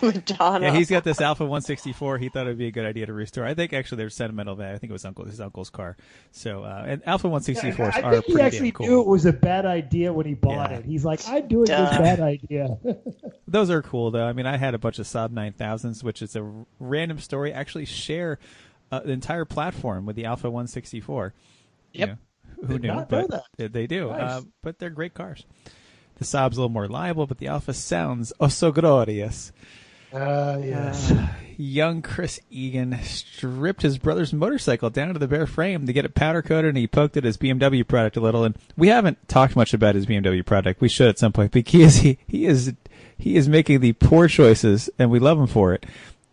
Madonna. Yeah, he's got this Alpha 164. He thought it would be a good idea to restore. I think actually there's sentimental value. I think it was his uncle's car. So, and Alpha 164s are pretty damn cool. I think he actually knew it was a bad idea when he bought it. He's like, I'm doing this bad idea. Those are cool, though. I mean, I had a bunch of Saab 9000s, which is a random story. Actually share the entire platform with the Alpha 164. Yep. You know, who knew? But they do. Nice. But they're great cars. The Saab's a little more reliable, but the Alpha sounds so glorious. Yes. Young Chris Egan stripped his brother's motorcycle down to the bare frame to get it powder coated, and he poked at his BMW product a little. And we haven't talked much about his BMW product. We should at some point, because he is making the poor choices, and we love him for it,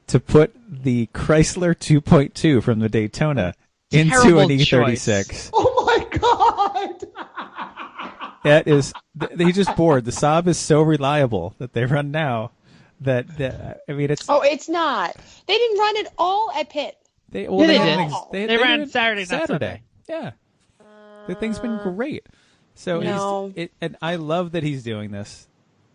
to put the Chrysler 2.2 from the Daytona into an E36. Choice. Oh my God! That is, he just bored. The Saab is so reliable that they run now that I mean it's. Oh, it's not. They didn't run it all at Pitt. They did. They ran Saturday, not Sunday. Yeah, the thing's been great. So and I love that he's doing this.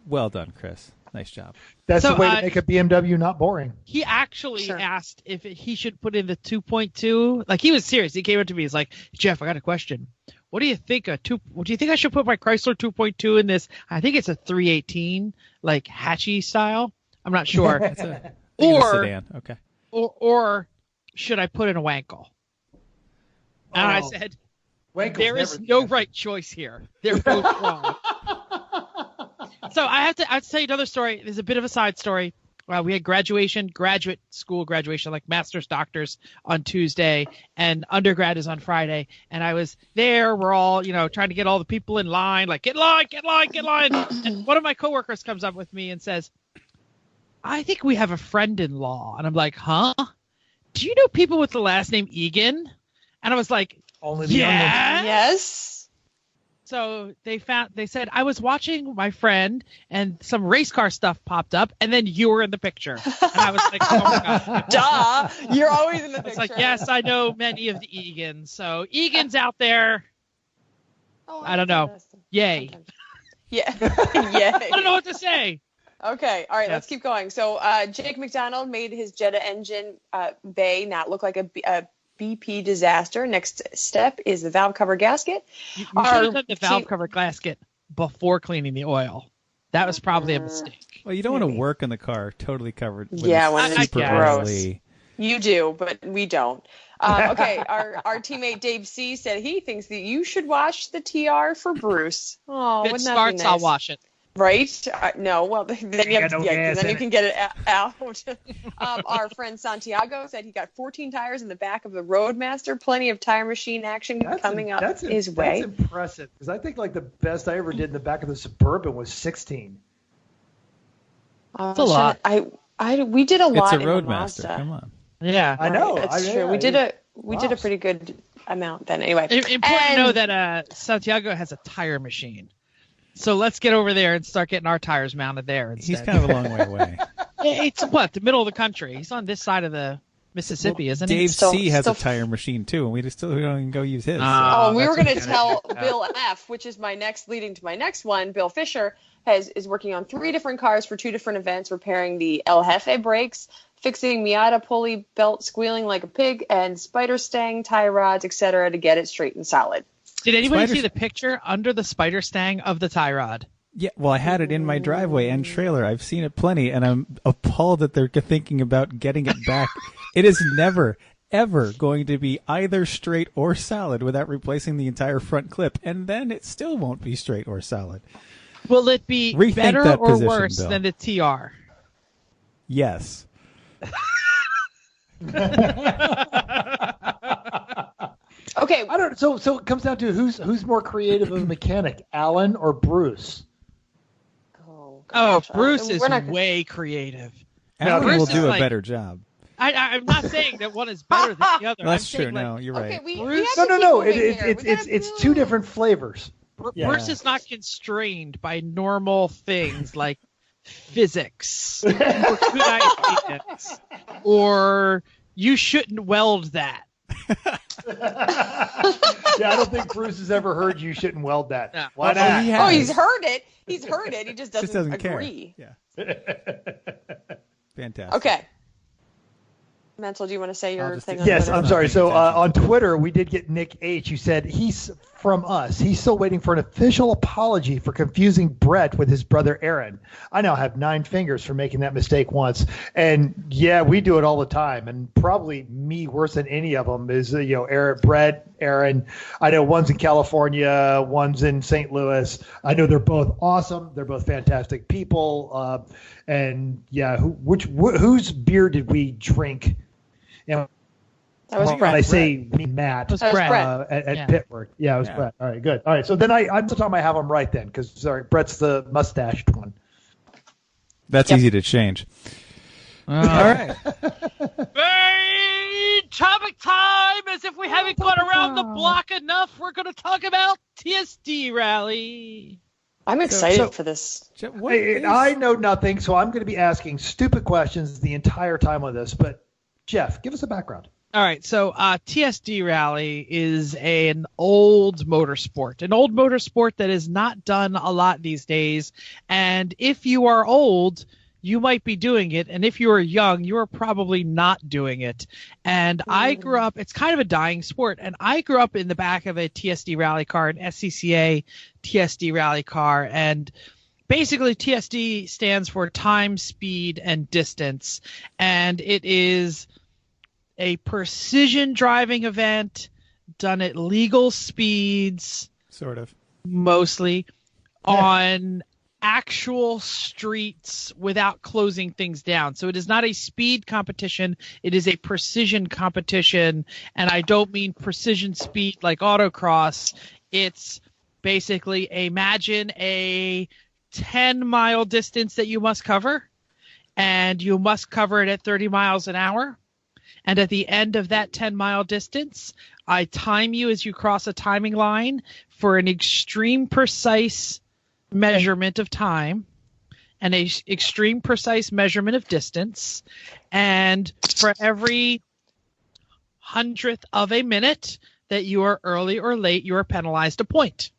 Well done, Chris. Nice job. That's the way to make a BMW not boring. He actually asked if he should put in the 2.2. Like, he was serious. He came up to me. He's like, Jeff, I got a question. What do you think? Do you think I should put my Chrysler 2.2 in this? I think it's a 318, like hatchy style. I'm not sure. Or sedan. Okay. Or should I put in a Wankel? And I said, there is no right choice here. They're both wrong. So I have to tell you another story. There's a bit of a side story. We had graduate school graduation, like master's, doctors on Tuesday, and undergrad is on Friday. And I was there. We're all, trying to get all the people in line, like, get line. And one of my coworkers comes up with me and says, I think we have a friend-in-law. And I'm like, huh? Do you know people with the last name Egan? And I was like, only the Yes. So they said, I was watching my friend and some race car stuff popped up, and then you were in the picture. And I was like, oh my God. Duh. You're always in the picture. It's like, yes, I know many of the Egans. So Egan's out there. Oh, I don't know. Yay. Yeah. Yeah. I don't know what to say. Okay. All right. Let's keep going. So Jake McDonald made his Jetta engine bay not look like a BP disaster. Next step is the valve cover gasket. You should have done the valve cover gasket before cleaning the oil. That was probably a mistake. Well, you don't want to work in the car totally covered. When it's super gross. oily. You do, but we don't. Okay, our teammate Dave C said he thinks that you should wash the TR for Bruce. Oh, if it starts, I'll wash it. Right? No. Well, then you can get it out. Our friend Santiago said he got 14 tires in the back of the Roadmaster. Plenty of tire machine action coming up his way. That's impressive because I think like the best I ever did in the back of the Suburban was 16. That's a lot. We did a lot. It's a Roadmaster. Come on. Yeah, I know. That's true. We did a pretty good amount then. Anyway, important to know that Santiago has a tire machine. So let's get over there and start getting our tires mounted there instead. He's kind of a long way away. It's the middle of the country. He's on this side of the Mississippi, isn't he? Dave C has a tire machine too, and we don't even go use his. We were going to tell Bill F, which is leading to my next one. Bill Fisher is working on 3 different cars for 2 different events, repairing the El Jefe brakes, fixing Miata pulley belt squealing like a pig, and spider stang, tie rods, etc. to get it straight and solid. Did anybody see the picture under the spider stang of the tie rod? Yeah, well, I had it in my driveway and trailer. I've seen it plenty, and I'm appalled that they're thinking about getting it back. It is never, ever going to be either straight or solid without replacing the entire front clip, and then it still won't be straight or solid. Will it be better or worse than the TR? Yes. Okay. I don't. So it comes down to who's more creative of a mechanic, Alan or Bruce? Bruce is way creative. Alan will do a better job. I'm not saying that one is better than the other. That's true. No, you're right. Okay, no. It's 2 different flavors. Bruce is not constrained by normal things like physics or good ideas, or you shouldn't weld that. I don't think Bruce has ever heard you shouldn't weld that. No. Why not? He's heard it. He's heard it. He just doesn't agree. Care. Yeah. Fantastic. Okay. Mental, do you want to say your thing? Yes, I'm sorry. So on Twitter, we did get Nick H, who said he's from us. He's still waiting for an official apology for confusing Brett with his brother Aaron. I now have 9 fingers for making that mistake once. And yeah, we do it all the time. And probably me worse than any of them is, Brett, Aaron. I know one's in California, one's in St. Louis. I know they're both awesome. They're both fantastic people. And yeah, whose beer did we drink? That was Brett. When I say Matt, that was Brett. At Pittsburgh. Yeah, it was Brett. All right, good. All right, so then I'm still talking I have them right then, because Brett's the mustached one. That's easy to change. All right. Topic time! As if we haven't gone around the block enough, we're going to talk about TSD Rally. I'm excited for this. I know nothing, so I'm going to be asking stupid questions the entire time on this. But, Jeff, give us a background. All right, so TSD Rally is an old motorsport that is not done a lot these days. And if you are old, you might be doing it. And if you are young, you are probably not doing it. And I grew up, it's kind of a dying sport. And I grew up in the back of a TSD Rally car, an SCCA TSD Rally car. And basically TSD stands for time, speed, and distance. And it is a precision driving event done at legal speeds. Sort of. Mostly. On actual streets without closing things down. So it is not a speed competition. It is a precision competition. And I don't mean precision speed like autocross. It's basically imagine a 10-mile distance that you must cover, and you must cover it at 30 miles an hour. And at the end of that 10-mile distance, I time you as you cross a timing line for an extreme precise measurement of time and a extreme precise measurement of distance. And for every 100th of a minute that you are early or late, you are penalized a point.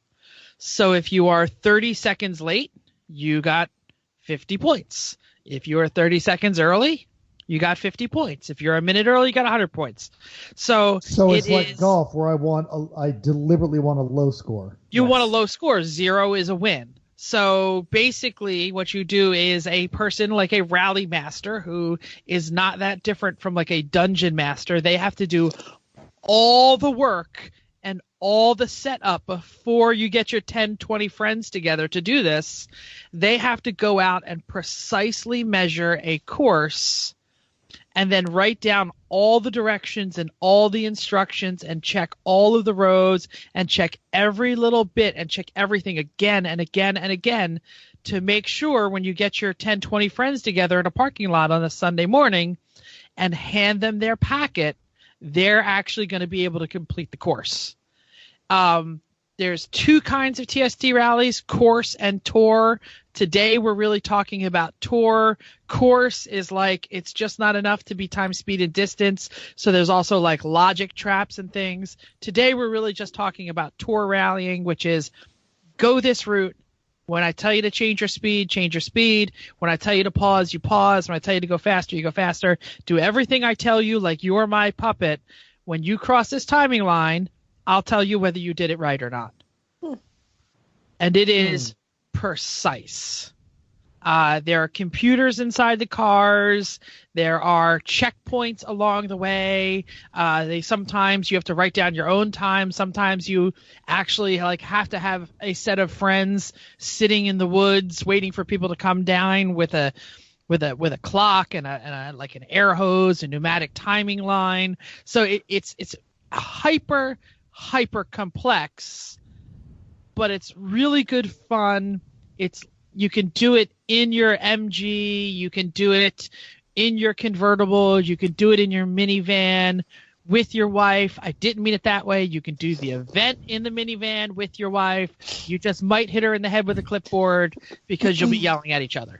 So if you are 30 seconds late, you got 50 points. If you are 30 seconds early, you got 50 points. If you're a minute early, you got 100 points. So it's like golf, where I deliberately want a low score. You want a low score. 0 is a win. So basically what you do is a person like a rally master, who is not that different from like a dungeon master. They have to do all the work and all the setup before you get your 10, 20 friends together to do this. They have to go out and precisely measure a course and then write down all the directions and all the instructions and check all of the roads and check every little bit and check everything again and again and again to make sure when you get your 10, 20 friends together in a parking lot on a Sunday morning and hand them their packet, they're actually going to be able to complete the course. There's 2 kinds of TSD rallies, course and tour. Today we're really talking about tour. Course is like, it's just not enough to be time, speed, and distance. So there's also like logic traps and things. Today we're really just talking about tour rallying, which is go this route. When I tell you to change your speed, change your speed. When I tell you to pause, you pause. When I tell you to go faster, you go faster. Do everything I tell you like you're my puppet. When you cross this timing line, I'll tell you whether you did it right or not. And it is precise. There are computers inside the cars. There are checkpoints along the way. Sometimes you have to write down your own time. Sometimes you actually have to have a set of friends sitting in the woods waiting for people to come down with a clock and an air hose, a pneumatic timing line. So it's hyper complex, but it's really good fun. You can do it in your MG, you can do it in your convertible, you can do it in your minivan with your wife. I didn't mean it that way. You can do the event in the minivan with your wife. You just might hit her in the head with a clipboard because you'll be yelling at each other.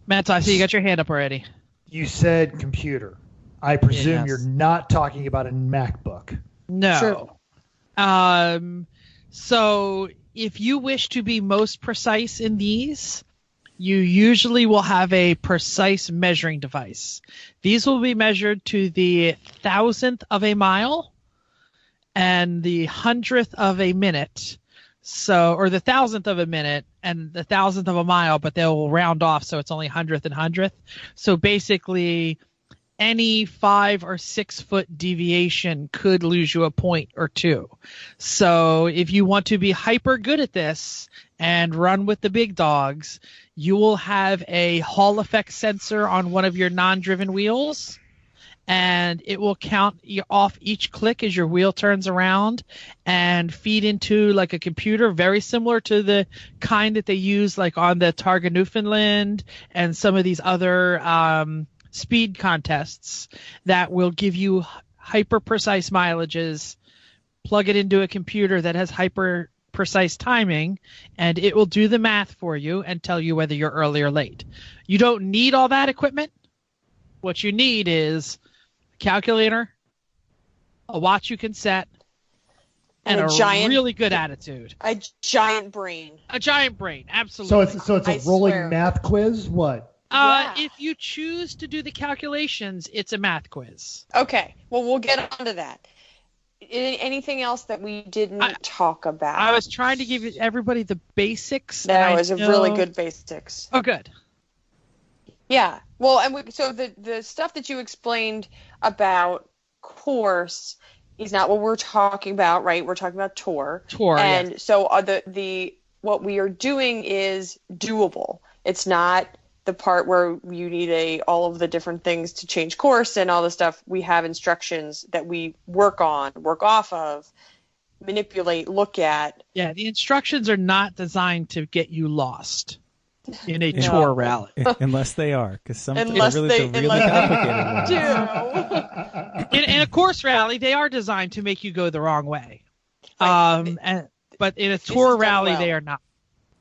Matt, I see you got your hand up already. You said computer. I presume you're not talking about a MacBook. No. Sure. So if you wish to be most precise in these, you usually will have a precise measuring device. These will be measured to the 1,000th of a mile and the 100th of a minute. Or the 1,000th of a minute and the 1,000th of a mile, but they'll round off so it's only 100th and 100th. So basically, any 5 or 6 foot deviation could lose you a point or 2. So if you want to be hyper good at this and run with the big dogs, you will have a Hall effect sensor on one of your non-driven wheels, and it will count off each click as your wheel turns around and feed into like a computer very similar to the kind that they use like on the Targa Newfoundland and some of these other speed contests that will give you hyper precise mileages. Plug it into a computer that has hyper precise timing, and it will do the math for you and tell you whether you're early or late. You don't need all that equipment. What you need is a calculator, a watch you can set, and a really good attitude. A giant brain. A giant brain, absolutely. So it's a rolling math quiz? What? If you choose to do the calculations, it's a math quiz. Okay. Well, we'll get onto that. Anything else that we didn't talk about? I was trying to give everybody the basics. That was a really good basics. Oh, good. Yeah. Well, and so the stuff that you explained about course is not what we're talking about, right? We're talking about tour. And yes. So what we are doing is doable. It's not the part where you need all of the different things to change course and all the stuff. We have instructions that we work off of, manipulate, look at. Yeah, the instructions are not designed to get you lost in a tour rally. Unless they are, because some really complicated ones. In a course rally, they are designed to make you go the wrong way. But in a tour rally, they are not.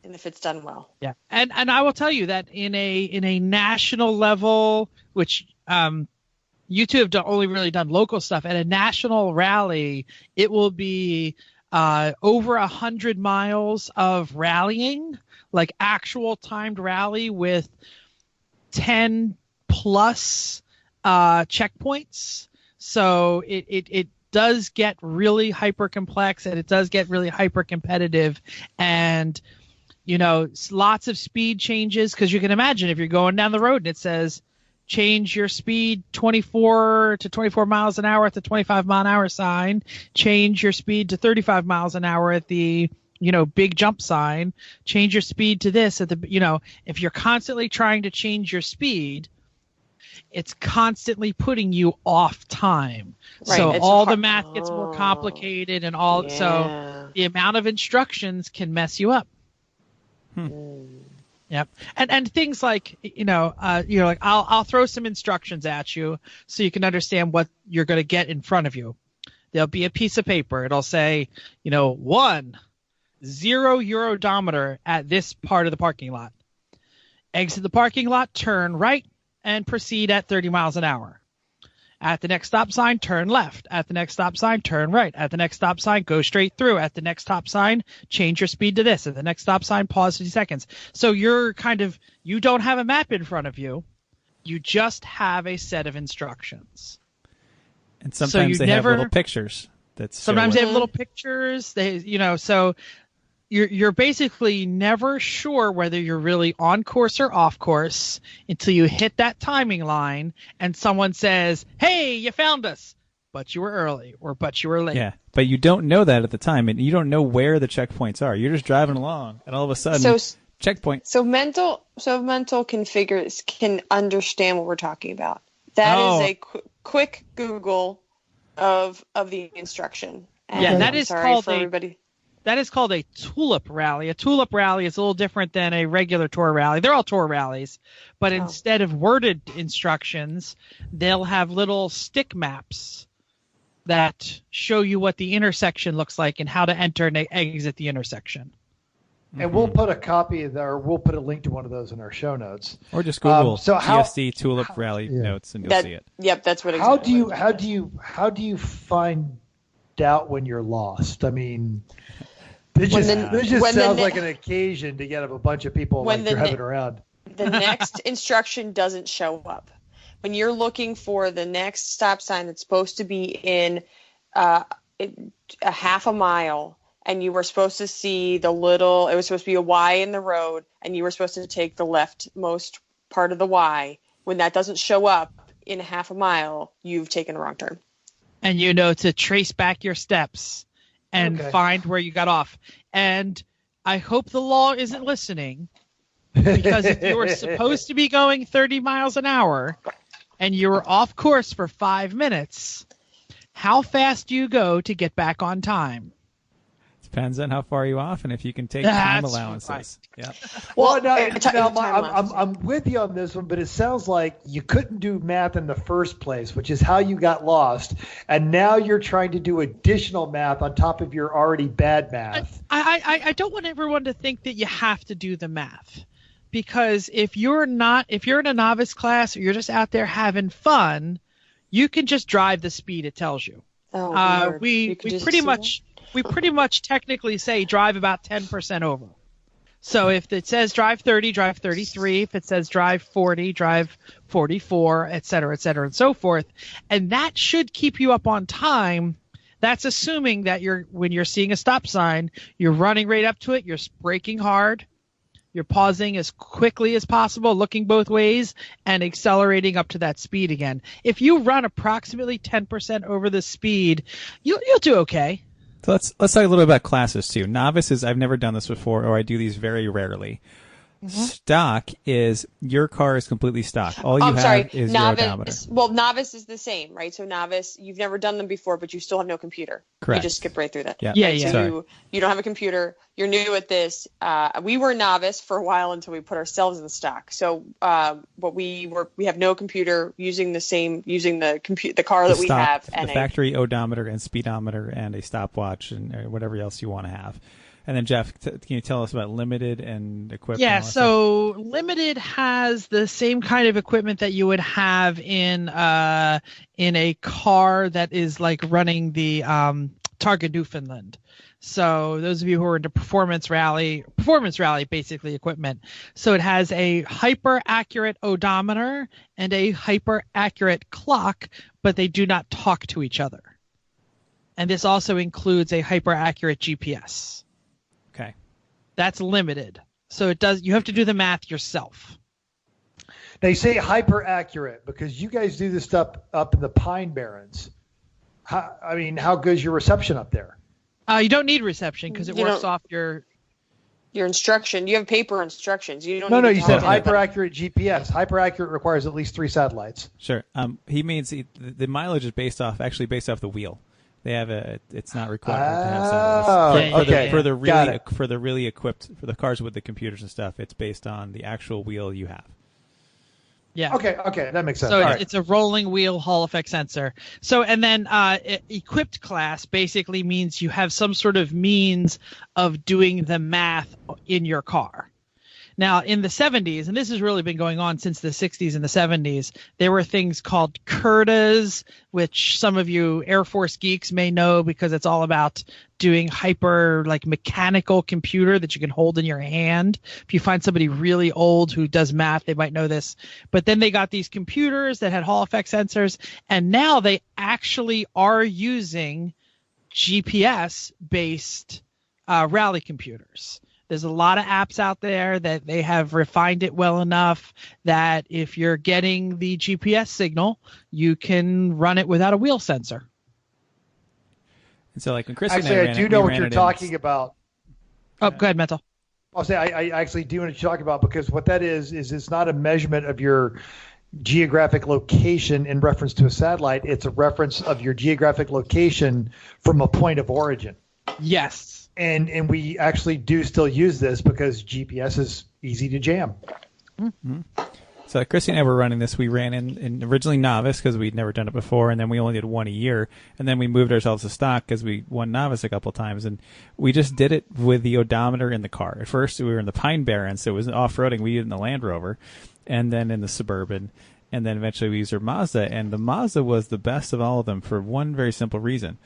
And if it's done well. Yeah. And I will tell you that in a national level, which you two have only really done local stuff, at a national rally, it will be over 100 miles of rallying, like actual timed rally with 10 plus checkpoints. So it does get really hyper complex, and it does get really hyper competitive, and lots of speed changes, because you can imagine if you're going down the road and it says change your speed 24 miles an hour at the 25 mile an hour sign, change your speed to 35 miles an hour at the big jump sign, change your speed to this at the if you're constantly trying to change your speed, it's constantly putting you off time. Right. So all the math gets more complicated, and so the amount of instructions can mess you up. Yep. And things like, like I'll throw some instructions at you so you can understand what you're going to get in front of you. There'll be a piece of paper. It'll say, 1, 0 Eurodometer at this part of the parking lot. Exit the parking lot, turn right, and proceed at 30 miles an hour. At the next stop sign, turn left. At the next stop sign, turn right. At the next stop sign, go straight through. At the next stop sign, change your speed to this. At the next stop sign, pause 50 seconds. So you don't have a map in front of you. You just have a set of instructions. And sometimes they have little pictures. Sometimes they have little pictures. So you're basically never sure whether you're really on course or off course until you hit that timing line and someone says, "Hey, you found us," but you were early or but you were late. Yeah, but you don't know that at the time, and you don't know where the checkpoints are. You're just driving along, and all of a sudden, checkpoint. So mental configures can understand what we're talking about. That is a quick Google of the instruction. And that is called everybody. That is called a tulip rally. A tulip rally is a little different than a regular tour rally. They're all tour rallies, but instead of worded instructions, they'll have little stick maps that show you what the intersection looks like and how to enter and exit the intersection. And we'll put a copy of that, or we'll put a link to one of those in our show notes. Or just Google TSD tulip rally notes and you'll see it. Yep, that's what. How do you find out when you're lost? I mean, this just sounds like an occasion to get a bunch of people driving around. The next instruction doesn't show up. When you're looking for the next stop sign that's supposed to be in a half a mile, and you were supposed to see it was supposed to be a Y in the road, and you were supposed to take the leftmost part of the Y. When that doesn't show up in a half a mile, you've taken a wrong turn. And to trace back your steps and find where you got off. And I hope the law isn't listening, because if you were supposed to be going 30 miles an hour and you were off course for 5 minutes, how fast do you go to get back on time? Depends on how far you're off and if you can take time allowances. Right. Yeah. Well, I'm with you on this one, but it sounds like you couldn't do math in the first place, which is how you got lost, and now you're trying to do additional math on top of your already bad math. I don't want everyone to think that you have to do the math, because if you're in a novice class or you're just out there having fun, you can just drive the speed it tells you. We pretty much technically say drive about 10% over. So if it says drive 30, drive 33. If it says drive 40, drive 44, et cetera, and so forth. And that should keep you up on time. That's assuming that when you're seeing a stop sign, you're running right up to it, you're braking hard, you're pausing as quickly as possible, looking both ways, and accelerating up to that speed again. If you run approximately 10% over the speed, you'll do okay. So let's talk a little bit about classes too. Novices, I've never done this before, or I do these very rarely. Mm-hmm. Stock is your car is completely stock. All you have is your odometer. Well, novice is the same, right? So novice, you've never done them before, but you still have no computer. Correct. You just skip right through that. Yeah. So you don't have a computer. You're new at this. We were novice for a while until we put ourselves in stock. So, but we have no computer, using the car that we have, and the factory odometer and speedometer and a stopwatch and whatever else you want to have. And then, Jeff, can you tell us about limited and equipment? Yeah, so limited has the same kind of equipment that you would have in a car that is like running the Targa Newfoundland. So those of you who are into performance rally basically equipment. So it has a hyper accurate odometer and a hyper accurate clock, but they do not talk to each other. And this also includes a hyper accurate GPS. Okay. That's limited. So you have to do the math yourself. They say hyper accurate because you guys do this stuff up in the Pine Barrens. How good is your reception up there? You don't need reception because it works off your instruction. You have paper instructions. You don't. No. You said hyper accurate GPS. Hyper accurate requires at least 3 satellites. Sure. He means the mileage is based off the wheel. They have it's not required to have satellites. For the really equipped, for the cars with the computers and stuff, it's based on the actual wheel you have. Yeah. Okay, that makes sense. So it's a rolling wheel Hall effect sensor. So, and then equipped class basically means you have some sort of means of doing the math in your car. Now, in the 70s, and this has really been going on since the 60s and the 70s, there were things called CURDAs, which some of you Air Force geeks may know because it's all about doing hyper, mechanical computer that you can hold in your hand. If you find somebody really old who does math, they might know this. But then they got these computers that had Hall effect sensors, and now they actually are using GPS-based rally computers. There's a lot of apps out there that they have refined it well enough that if you're getting the GPS signal, you can run it without a wheel sensor. And so, when Chrissy I do know what you're talking about. Oh, go ahead, Mental. I'll say I actually do know what you're talking about because what that is it's not a measurement of your geographic location in reference to a satellite. It's a reference of your geographic location from a point of origin. Yes. And we actually do still use this because GPS is easy to jam. Mm-hmm. So Chrissy and I were running this. We ran in originally novice because we'd never done it before, and then we only did one a year, and then we moved ourselves to stock because we won novice a couple of times, and we just did it with the odometer in the car. At first, we were in the Pine Barrens, so it was off-roading. We did it in the Land Rover, and then in the Suburban, and then eventually we used our Mazda, and the Mazda was the best of all of them for one very simple reason.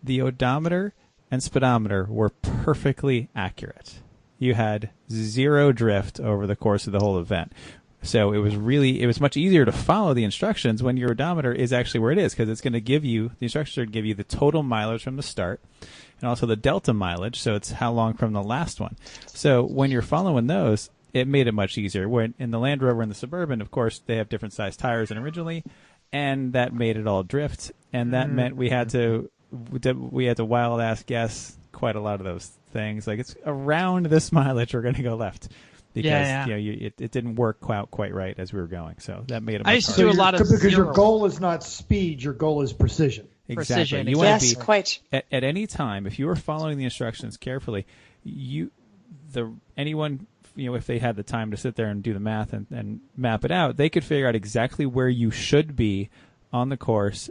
The odometer and speedometer were perfectly accurate. You had zero drift over the course of the whole event. So it was much easier to follow the instructions when your odometer is actually where it is, because it's going to give you, the instructions are going to give you the total mileage from the start and also the delta mileage, so it's how long from the last one. So when you're following those, it made it much easier. When in the Land Rover and the Suburban, of course, they have different sized tires than originally, and that made it all drift, and that meant we had to wild ass guess quite a lot of those things. It's around this mileage we're going to go left because it didn't work quite right as we were going. So that made it. I used to do a lot of because your goal is not speed, your goal is precision. Exactly. Precision. You want to be quite at any time if you were following the instructions carefully. Anyone if they had the time to sit there and do the math and map it out, they could figure out exactly where you should be on the course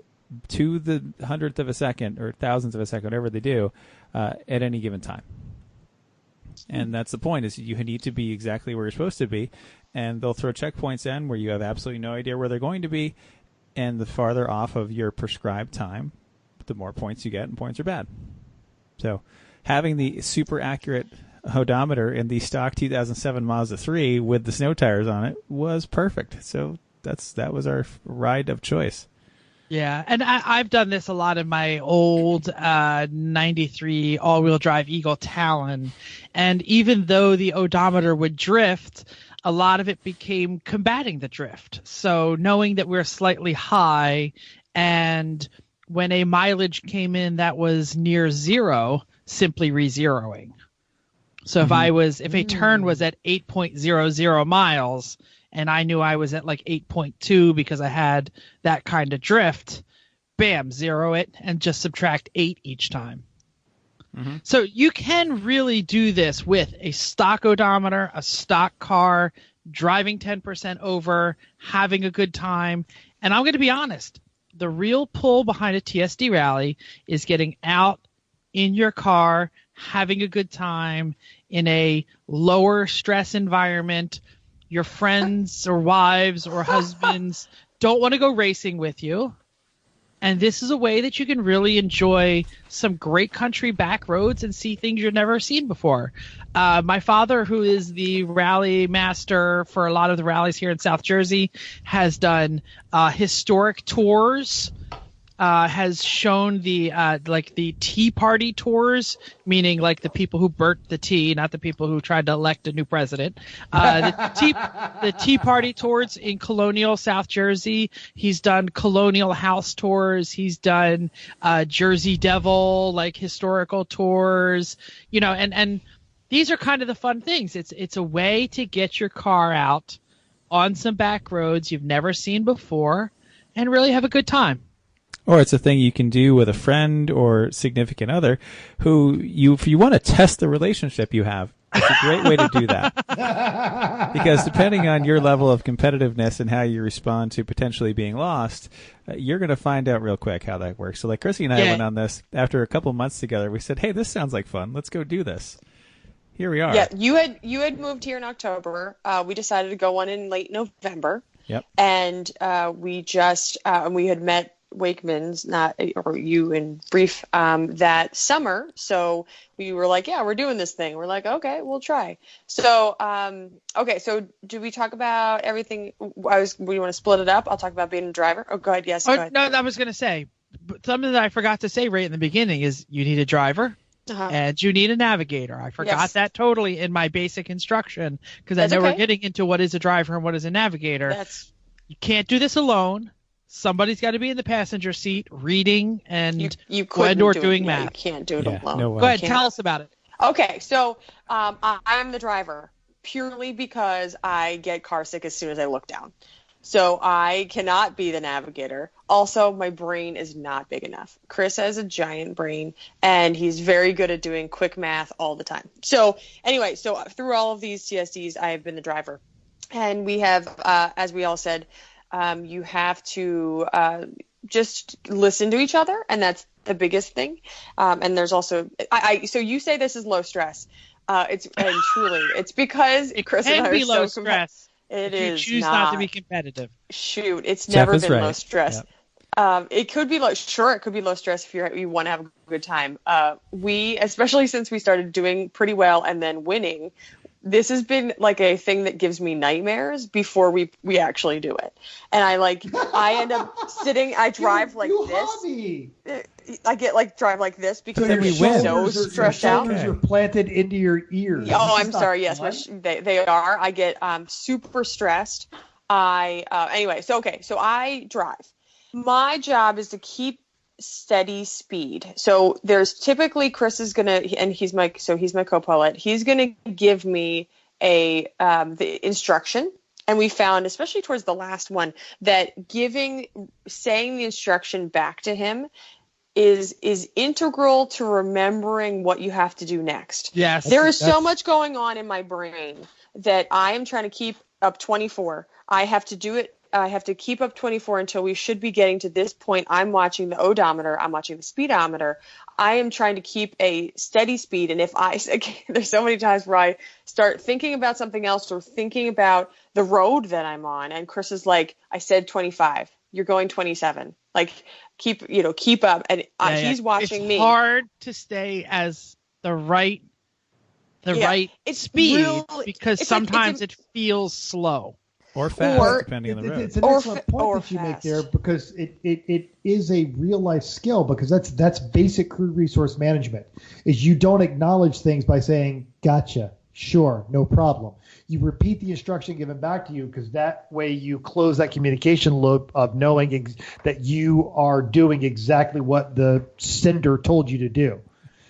to the hundredth of a second or thousandth of a second, whatever they do, at any given time. And that's the point, is you need to be exactly where you're supposed to be, and they'll throw checkpoints in where you have absolutely no idea where they're going to be, and the farther off of your prescribed time, the more points you get, and points are bad. So having the super accurate odometer in the stock 2007 Mazda 3 with the snow tires on it was perfect. So that was our ride of choice. Yeah, and I've done this a lot in my old 93 all-wheel drive Eagle Talon, and even though the odometer would drift, a lot of it became combating the drift. So knowing that we're slightly high, and when a mileage came in that was near zero, simply re-zeroing. So if a turn was at 8.00 miles, and I knew I was at 8.2 because I had that kind of drift, bam, zero it, and just subtract 8 each time. Mm-hmm. So you can really do this with a stock odometer, a stock car, driving 10% over, having a good time. And I'm going to be honest, the real pull behind a TSD rally is getting out in your car, having a good time in a lower stress environment. Your friends or wives or husbands don't want to go racing with you. And this is a way that you can really enjoy some great country back roads and see things you've never seen before. My father, who is the rally master for a lot of the rallies here in South Jersey, has done historic tours, has shown the the Tea Party tours, meaning like the people who burnt the tea, not the people who tried to elect a new president. The Tea Party tours in colonial South Jersey. He's done colonial house tours. He's done Jersey Devil, like historical tours, and these are kind of the fun things. It's a way to get your car out on some back roads you've never seen before and really have a good time. Or it's a thing you can do with a friend or significant other who if you want to test the relationship you have, it's a great way to do that. Because depending on your level of competitiveness and how you respond to potentially being lost, you're going to find out real quick how that works. So like Chrissy and I went on this after a couple months together. We said, hey, this sounds like fun. Let's go do this. Here we are. Yeah, you had moved here in October. We decided to go on in late November. Yep. And we had met Wakeman's, or you in brief, that summer. So we were like, yeah, we're doing this thing. We're like, okay, we'll try. So, okay. So do we talk about everything? We want to split it up. I'll talk about being a driver. Oh, go ahead. Yes. Go ahead. No, I was going to say something that I forgot to say right in the beginning is you need a driver. And you need a navigator. I forgot that totally in my basic instruction because I know we're getting into what is a driver and what is a navigator. You can't do this alone. Somebody's got to be in the passenger seat reading and doing math. You can't do it alone. No way. Go ahead, tell us about it. Okay, so I'm the driver purely because I get car sick as soon as I look down. So I cannot be the navigator. Also, my brain is not big enough. Chris has a giant brain, and he's very good at doing quick math all the time. So anyway, through all of these TSDs, I have been the driver. And we have, as we all said, you have to just listen to each other, and that's the biggest thing. And there's also, so you say this is low stress. It's because Chris and I are low stress. It is. You choose not to be competitive. Shoot, it's never been low stress. Yep. It could be low stress if you want to have a good time. We, especially since we started doing pretty well and then winning, this has been like a thing that gives me nightmares before we actually do it. And I end up sitting, I drive like this. I get drive like this because I'm so stressed out. Your shoulders are planted into your ears. Oh, I'm sorry. Yes, they are. I get super stressed. Anyway, so I drive. My job is to keep steady speed. So there's typically Chris is gonna, and he's my co-pilot. He's gonna give me the instruction, and we found, especially towards the last one, that saying the instruction back to him is integral to remembering what you have to do next. Yes, there is so much going on in my brain that I am trying to keep up 24. I have to do it. I have to keep up 24 until we should be getting to this point. I'm watching the odometer. I'm watching the speedometer. I am trying to keep a steady speed. And there's so many times where I start thinking about something else or thinking about the road that I'm on. And Chris is like, I said 25. You're going 27. Like, keep up. And he's watching me. It's hard to stay as the right speed because sometimes it feels slow. Or fast, depending on the road. It's an excellent point that you make there because it is a real life skill because that's basic crew resource management. Is you don't acknowledge things by saying gotcha, sure, no problem. You repeat the instruction given back to you because that way you close that communication loop of knowing that you are doing exactly what the sender told you to do.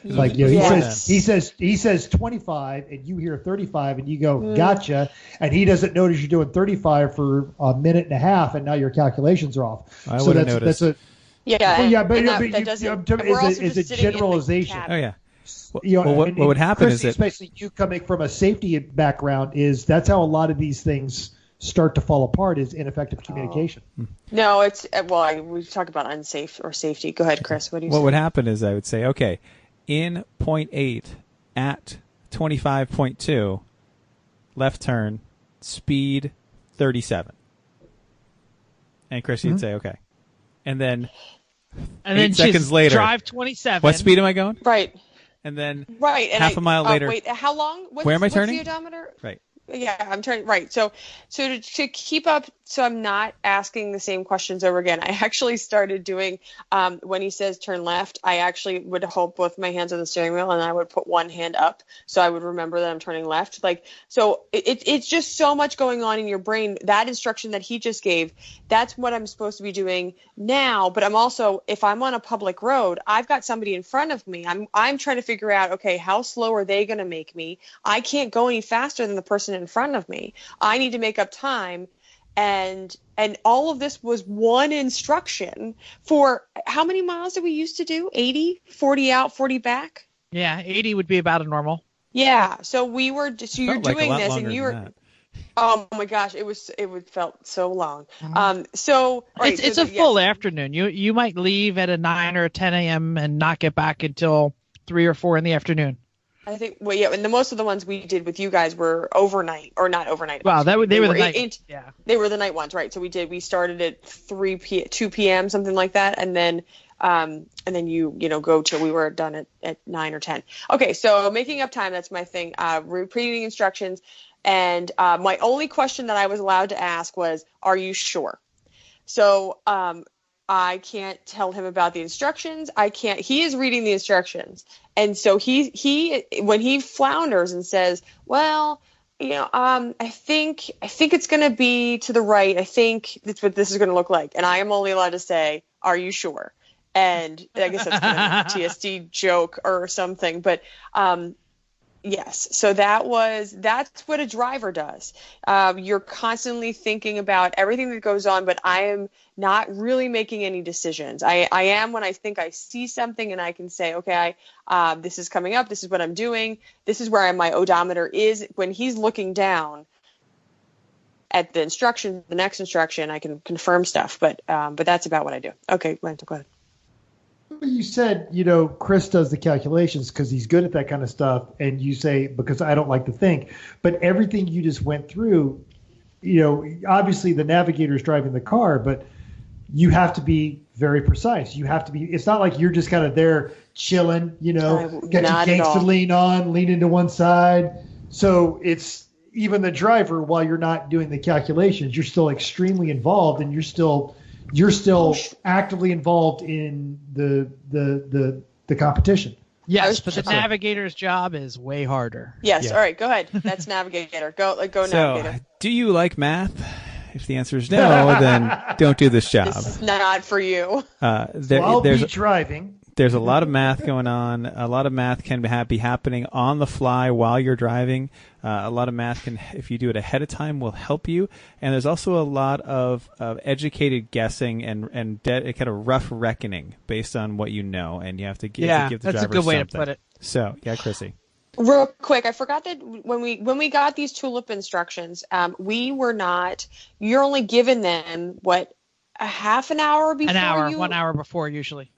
Like he says 25 and you hear 35 and you go gotcha, and he doesn't notice you're doing 35 for a minute and a half and now your calculations are off. I would have noticed. That's a generalization. Oh yeah. What would happen Chrissy, is especially you coming from a safety background, is that's how a lot of these things start to fall apart is ineffective communication. No, we talk about unsafe or safety. Go ahead, Chris. What do you say? What would happen is I would say, okay, in 0.8 at 25.2, left turn, speed 37. And Chrissy would say, okay. And then And then seconds later, drive 27. What speed am I going? Right. And then and half a mile later. Wait, how long? Where am I turning? What's the odometer? Right. Yeah, I'm turning right. So to keep up, so I'm not asking the same questions over again. I actually started doing when he says turn left, I actually would hold both my hands on the steering wheel and I would put one hand up so I would remember that I'm turning left. Like, so it's just so much going on in your brain. That instruction that he just gave, that's what I'm supposed to be doing now. But I'm also, if I'm on a public road, I've got somebody in front of me. I'm trying to figure out, okay, how slow are they going to make me? I can't go any faster than the person in front of me. I need to make up time. And all of this was one instruction for how many miles did we used to do? 80, 40 out, 40 back? Yeah, 80 would be about a normal. Yeah. So we were just, so you're doing this and you were, that. oh my gosh, it felt so long. Mm-hmm. It's a full afternoon. You might leave at a 9 or a 10 a.m. and not get back until 3 or 4 in the afternoon. I think, well, yeah, and most of the ones we did with you guys were overnight, or not overnight. Wow, they were the night. Yeah, they were the night ones, right? So we started at 2 p.m. something like that, and then you go till we were done at 9 or 10. Okay, so making up time, that's my thing. Repeating instructions, and my only question that I was allowed to ask was, "Are you sure?" So I can't tell him about the instructions. He is reading the instructions. And so he when he flounders and says, well, I think it's going to be to the right. I think that's what this is going to look like. And I am only allowed to say, are you sure? And I guess that's kind of a TSD joke or something. But yes, so that's what a driver does. You're constantly thinking about everything that goes on, but I am not really making any decisions. I am when I think I see something and I can say, okay, this is coming up. This is what I'm doing. This is where my odometer is. When he's looking down at the instruction, the next instruction, I can confirm stuff. But that's about what I do. Okay, Lance, go ahead. You said, Chris does the calculations because he's good at that kind of stuff. And you say, because I don't like to think. But everything you just went through, obviously the navigator's driving the car, but you have to be very precise. You have to be, it's not like you're just kind of there chilling, got your gangster lean into one side. So it's even the driver, while you're not doing the calculations, you're still extremely involved and you're still actively involved in the competition. Yes, but the navigator's job is way harder. Yes. Yeah. All right. Go ahead. That's navigator. Go navigator. Do you like math? If the answer is no, then don't do this job. It's not for you. I'll be driving. There's a lot of math going on. A lot of math can be happening on the fly while you're driving. A lot of math can, if you do it ahead of time, will help you. And there's also a lot of educated guessing and kind of rough reckoning based on what you know. And you have to give the driver something. That's a good way to put it. So, yeah, Chrissy. Real quick, I forgot that when we got these tulip instructions, you're only given them, a half an hour before? 1 hour before usually.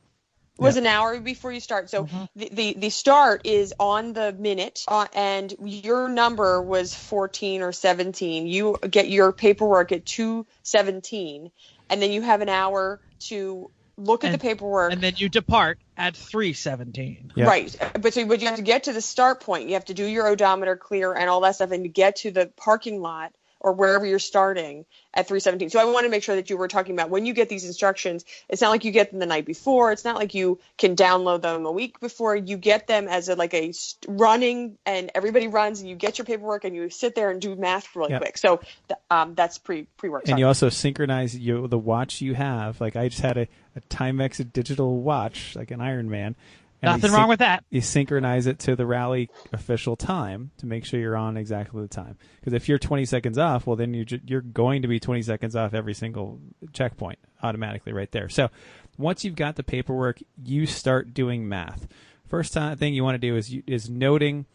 Was an hour before you start. So the start is on the minute, and your number was 14 or 17. You get your paperwork at 2:17, and then you have an hour to look at the paperwork. And then you depart at 3:17. Yep. Right. But you have to get to the start point. You have to do your odometer clear and all that stuff, and you get to the parking lot or wherever you're starting at 3:17. So I want to make sure that you were talking about when you get these instructions, it's not like you get them the night before. It's not like you can download them a week before. You get them as a running, and everybody runs, and you get your paperwork, and you sit there and do math really quick. So that's pre-work. And you also synchronize the watch you have. Like I just had a Timex digital watch, like an Iron Man. Nothing wrong with that. You synchronize it to the rally official time to make sure you're on exactly the time. Because if you're 20 seconds off, well, then you're going to be 20 seconds off every single checkpoint automatically right there. So once you've got the paperwork, you start doing math. First thing you want to do is noting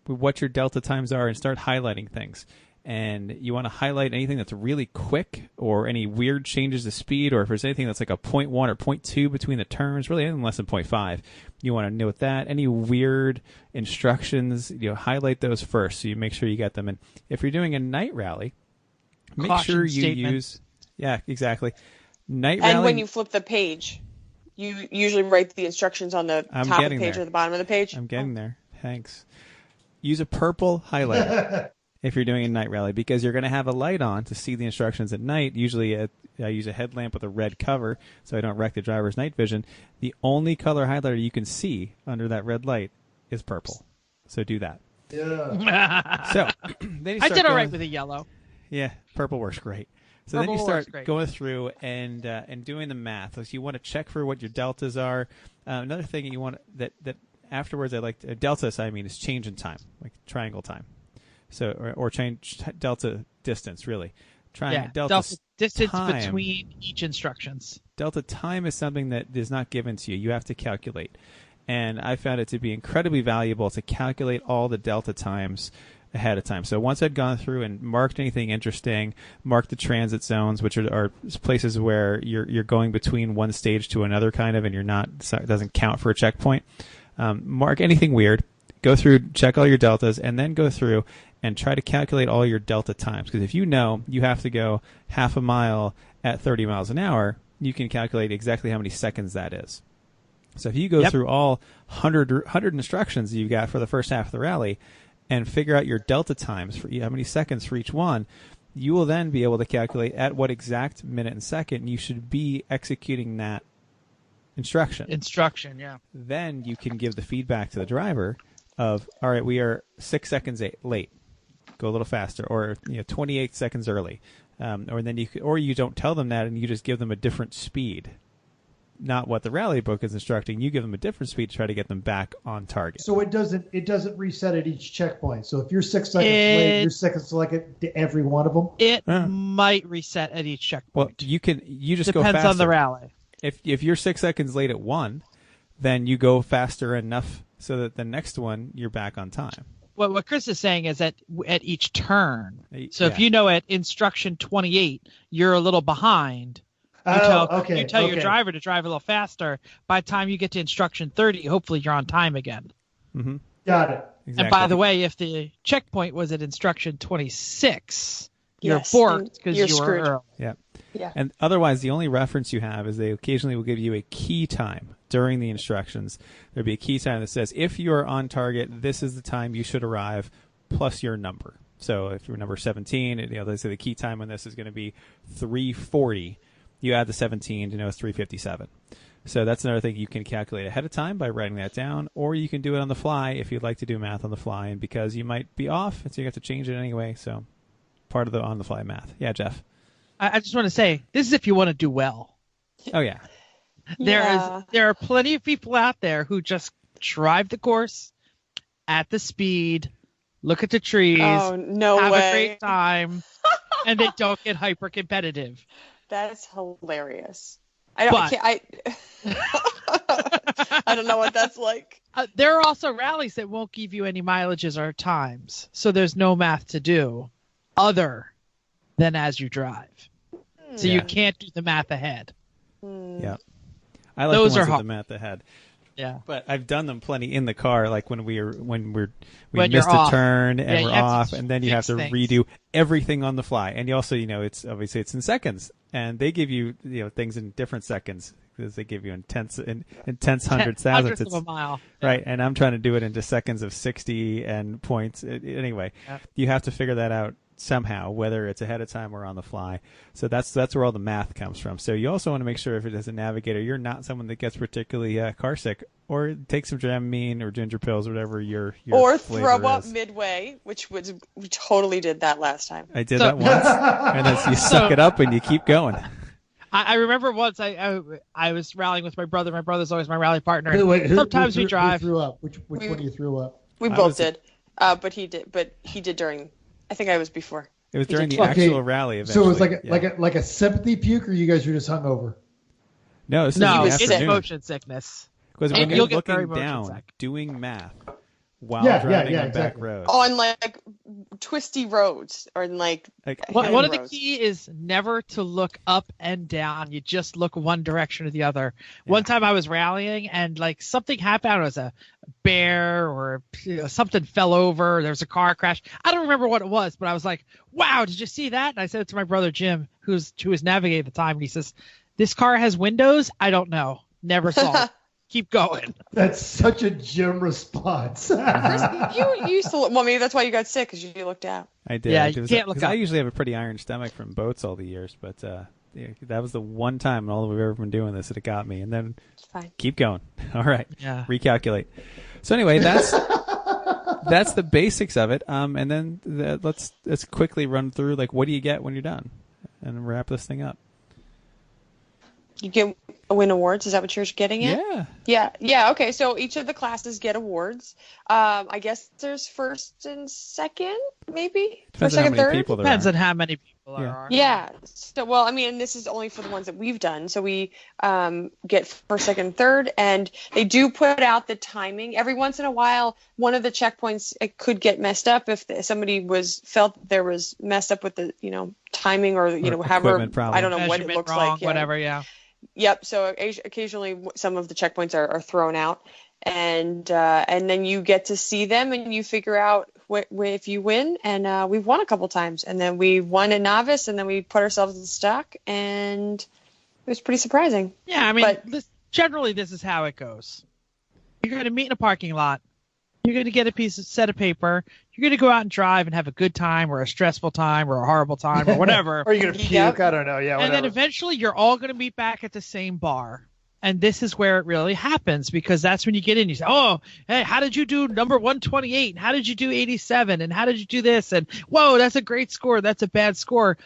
what your delta times are and start highlighting things. And you want to highlight anything that's really quick or any weird changes to speed, or if there's anything that's like a 0.1 or 0.2 between the turns, really anything less than 0.5. You want to note that. Any weird instructions, highlight those first so you make sure you get them. And if you're doing a night rally, make sure you use... Yeah, exactly. Night rally... And when you flip the page. You usually write the instructions on the top of the page or the bottom of the page. I'm getting there. Thanks. Use a purple highlighter if you're doing a night rally, because you're going to have a light on to see the instructions at night. Usually I use a headlamp with a red cover so I don't wreck the driver's night vision. The only color highlighter you can see under that red light is purple. So do that. Yeah. So then I did all right with a yellow. Yeah, purple works great. So then you start going through and doing the math. So you want to check for what your deltas are. Another thing you want that afterwards, I like delta. I mean, is change in time, like triangle time. So or change delta distance, really. Delta distance time, between each instructions. Delta time is something that is not given to you. You have to calculate. And I found it to be incredibly valuable to calculate all the delta times ahead of time. So once I'd gone through and marked anything interesting, marked the transit zones, which are places where you're going between one stage to another kind of, and it doesn't count for a checkpoint. Mark anything weird, go through, check all your deltas, and then go through and try to calculate all your delta times. Because if you know you have to go half a mile at 30 miles an hour, you can calculate exactly how many seconds that is. So if you go through all 100 instructions you got for the first half of the rally and figure out your delta times for how many seconds for each one, you will then be able to calculate at what exact minute and second you should be executing that instruction. Yeah. Then you can give the feedback to the driver of, all right, we are 6 seconds late. Go a little faster, or 28 seconds early, or you don't tell them that and you just give them a different speed. Not what the rally book is instructing. You give them a different speed to try to get them back on target. So it doesn't reset at each checkpoint. So if you're 6 seconds late, you're 6 seconds like at every one of them. It might reset at each checkpoint. Well, you just go faster. Depends on the rally. If you're 6 seconds late at one, then you go faster enough so that the next one you're back on time. Well, what Chris is saying is that at each turn. So if you know at instruction 28 you're a little behind. You tell your driver to drive a little faster. By the time you get to instruction 30, hopefully you're on time again. Mm-hmm. Got it. Exactly. And by the way, if the checkpoint was at instruction 26, you're borked because you were early. Yeah. And otherwise, the only reference you have is they occasionally will give you a key time during the instructions. There'll be a key time that says, if you're on target, this is the time you should arrive, plus your number. So if you're number 17, they say the key time on this is going to be 3:40. You add the 17 to know it's 3:57. So that's another thing you can calculate ahead of time by writing that down, or you can do it on the fly if you'd like to do math on the fly, and because you might be off, and so you have to change it anyway. So part of the on-the-fly math. Yeah, Jeff? I just want to say, this is if you want to do well. Oh, yeah. There are plenty of people out there who just drive the course at the speed, look at the trees, have a great time, and they don't get hyper competitive. That is hilarious. I don't know what that's like. There are also rallies that won't give you any mileages or times, so there's no math to do other than as you drive. So you can't do the math ahead. Yeah. I like Those the ones are with the math ahead. Yeah. But I've done them plenty in the car, like when we you're missed a off. turn and we're off, to and then you have to redo everything on the fly. And you also, it's obviously it's in seconds, and they give you things in different seconds because they give you intense hundreds, thousands of a mile. Right, and I'm trying to do it into seconds of 60 and points. Anyway, you have to figure that out somehow, whether it's ahead of time or on the fly. So that's where all the math comes from. So you also want to make sure, if it is a navigator, you're not someone that gets particularly car sick, or take some Dramamine or ginger pills, or whatever your or flavor throw up is. Midway, we totally did that last time. I did that once, and then you suck it up and you keep going. I remember once I was rallying with my brother. My brother's always my rally partner. Sometimes we drive. Who threw up? Which one of you threw up? We both did. But he did during. I think I was before. It was during the actual rally event. So it was like a sympathy puke, or you guys were just hungover? No, it's motion sickness. Because when you're looking down, doing math while driving on back roads. On like twisty roads, or in like one of the key is never to look up and down. You just look one direction or the other. Yeah. One time I was rallying and like something happened. It was a bear or something fell over. There was a car crash. I don't remember what it was, but I was like, wow, did you see that? And I said it to my brother Jim, who was navigating at the time, and he says, this car has windows? I don't know. Never saw it. Keep going. That's such a Jim response. You used to. Well, maybe that's why you got sick, because you looked out. I did. Yeah, you can't look up. I usually have a pretty iron stomach from boats all the years, but that was the one time in all that we've ever been doing this that it got me. And then keep going. All right. Yeah. Recalculate. So anyway, that's the basics of it. And then let's quickly run through, like, what do you get when you're done, and wrap this thing up. You win awards. Is that what you're getting at? Yeah. Okay. So each of the classes get awards. I guess there's first and second, maybe. Depends first, on second, how many third. people there Depends are. on how many people there are. Yeah. So, well, I mean, this is only for the ones that we've done. So we get first, second, third, and they do put out the timing. Every once in a while, one of the checkpoints, it could get messed up if somebody felt there was messed up with the timing or however, problem. I don't know what it looks wrong, like. Yeah. Whatever. Yeah. Yep. So occasionally some of the checkpoints are thrown out, and then you get to see them and you figure out if you win. And we've won a couple times, and then we won at novice, and then we put ourselves in stock, and it was pretty surprising. Yeah. I mean, generally this is how it goes. You're going to meet in a parking lot. You're going to get a set of paper. You're going to go out and drive and have a good time or a stressful time or a horrible time or whatever. Or you're going to puke. Yep. I don't know. Yeah, whatever. And then eventually you're all going to meet back at the same bar. And this is where it really happens, because that's when you get in. You say, oh, hey, how did you do number 128? And how did you do 87? And how did you do this? And, whoa, that's a great score. That's a bad score.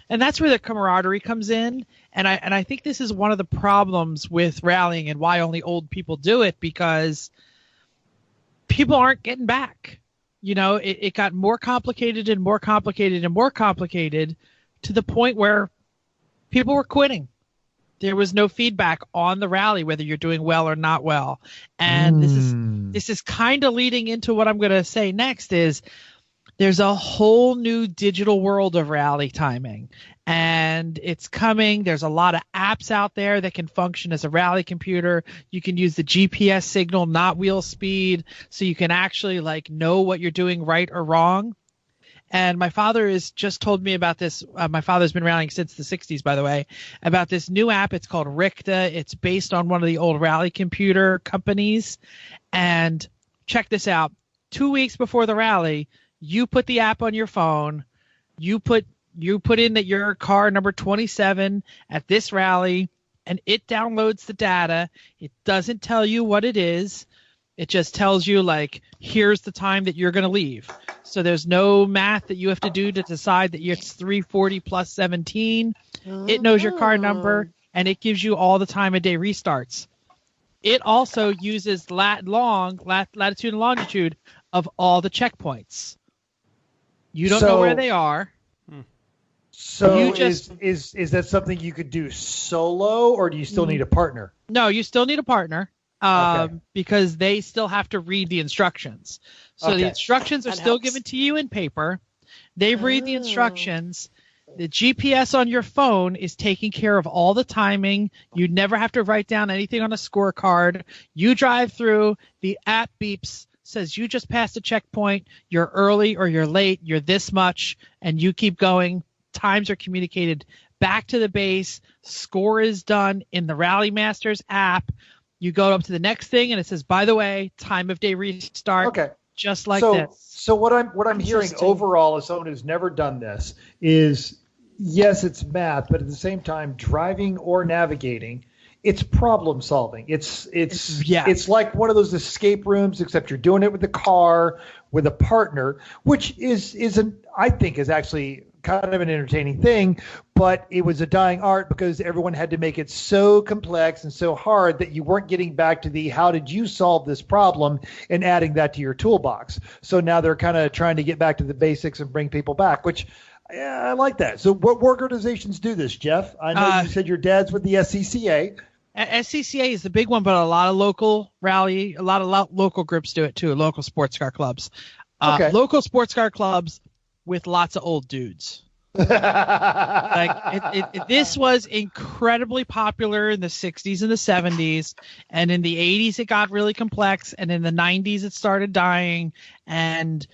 And that's where the camaraderie comes in. And I think this is one of the problems with rallying and why only old people do it, because people aren't getting back. It got more complicated and more complicated and more complicated to the point where people were quitting. There was no feedback on the rally, whether you're doing well or not well. And this is kind of leading into what I'm going to say next is there's a whole new digital world of rally timing, and it's coming. There's a lot of apps out there that can function as a rally computer. You can use the GPS signal, not wheel speed, so you can actually know what you're doing right or wrong. And my father has just told me about this. My father's been rallying since the 60s, by the way, about this new app. It's called Ricta. It's based on one of the old rally computer companies. And check this out. 2 weeks before the rally, you put the app on your phone. You put in that you're car number 27 at this rally, and it downloads the data. It doesn't tell you what it is. It just tells you, here's the time that you're going to leave. So there's no math that you have to do to decide that it's 340 plus 17. It knows your car number, and it gives you all the time of day restarts. It also uses latitude and longitude of all the checkpoints. You don't know where they are. So is that something you could do solo, or do you still need a partner? No, you still need a partner. Because they still have to read the instructions. So the instructions are still given to you in paper. They read the instructions. The GPS on your phone is taking care of all the timing. You never have to write down anything on a scorecard. You drive through, the app beeps, says you just passed a checkpoint, you're early or you're late, you're this much, and you keep going. Times are communicated back to the base. Score is done in the Rally Masters app. You go up to the next thing, and it says, by the way, time of day restart. Okay. Just like this. So what I'm hearing overall as someone who's never done this is, yes, it's math, but at the same time, driving or navigating, it's problem solving. It's like one of those escape rooms, except you're doing it with the car, with a partner, which I think is actually kind of an entertaining thing, but it was a dying art because everyone had to make it so complex and so hard that you weren't getting back to the how did you solve this problem and adding that to your toolbox. So now they're kind of trying to get back to the basics and bring people back, which I like that. So what organizations do this, Jeff? I know you said your dad's with the SCCA. SCCA is the big one, but a lot of local local groups do it too, local sports car clubs. Local sports car clubs with lots of old dudes. This was incredibly popular in the 60s and the 70s, and in the 80s it got really complex, and in the 90s it started dying, and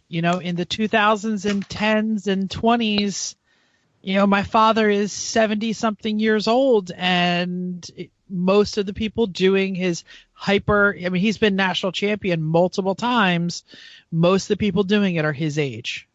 in the 2000s and 10s and 20s My father is 70-something years old, and most of the people doing his he's been national champion multiple times. Most of the people doing it are his age.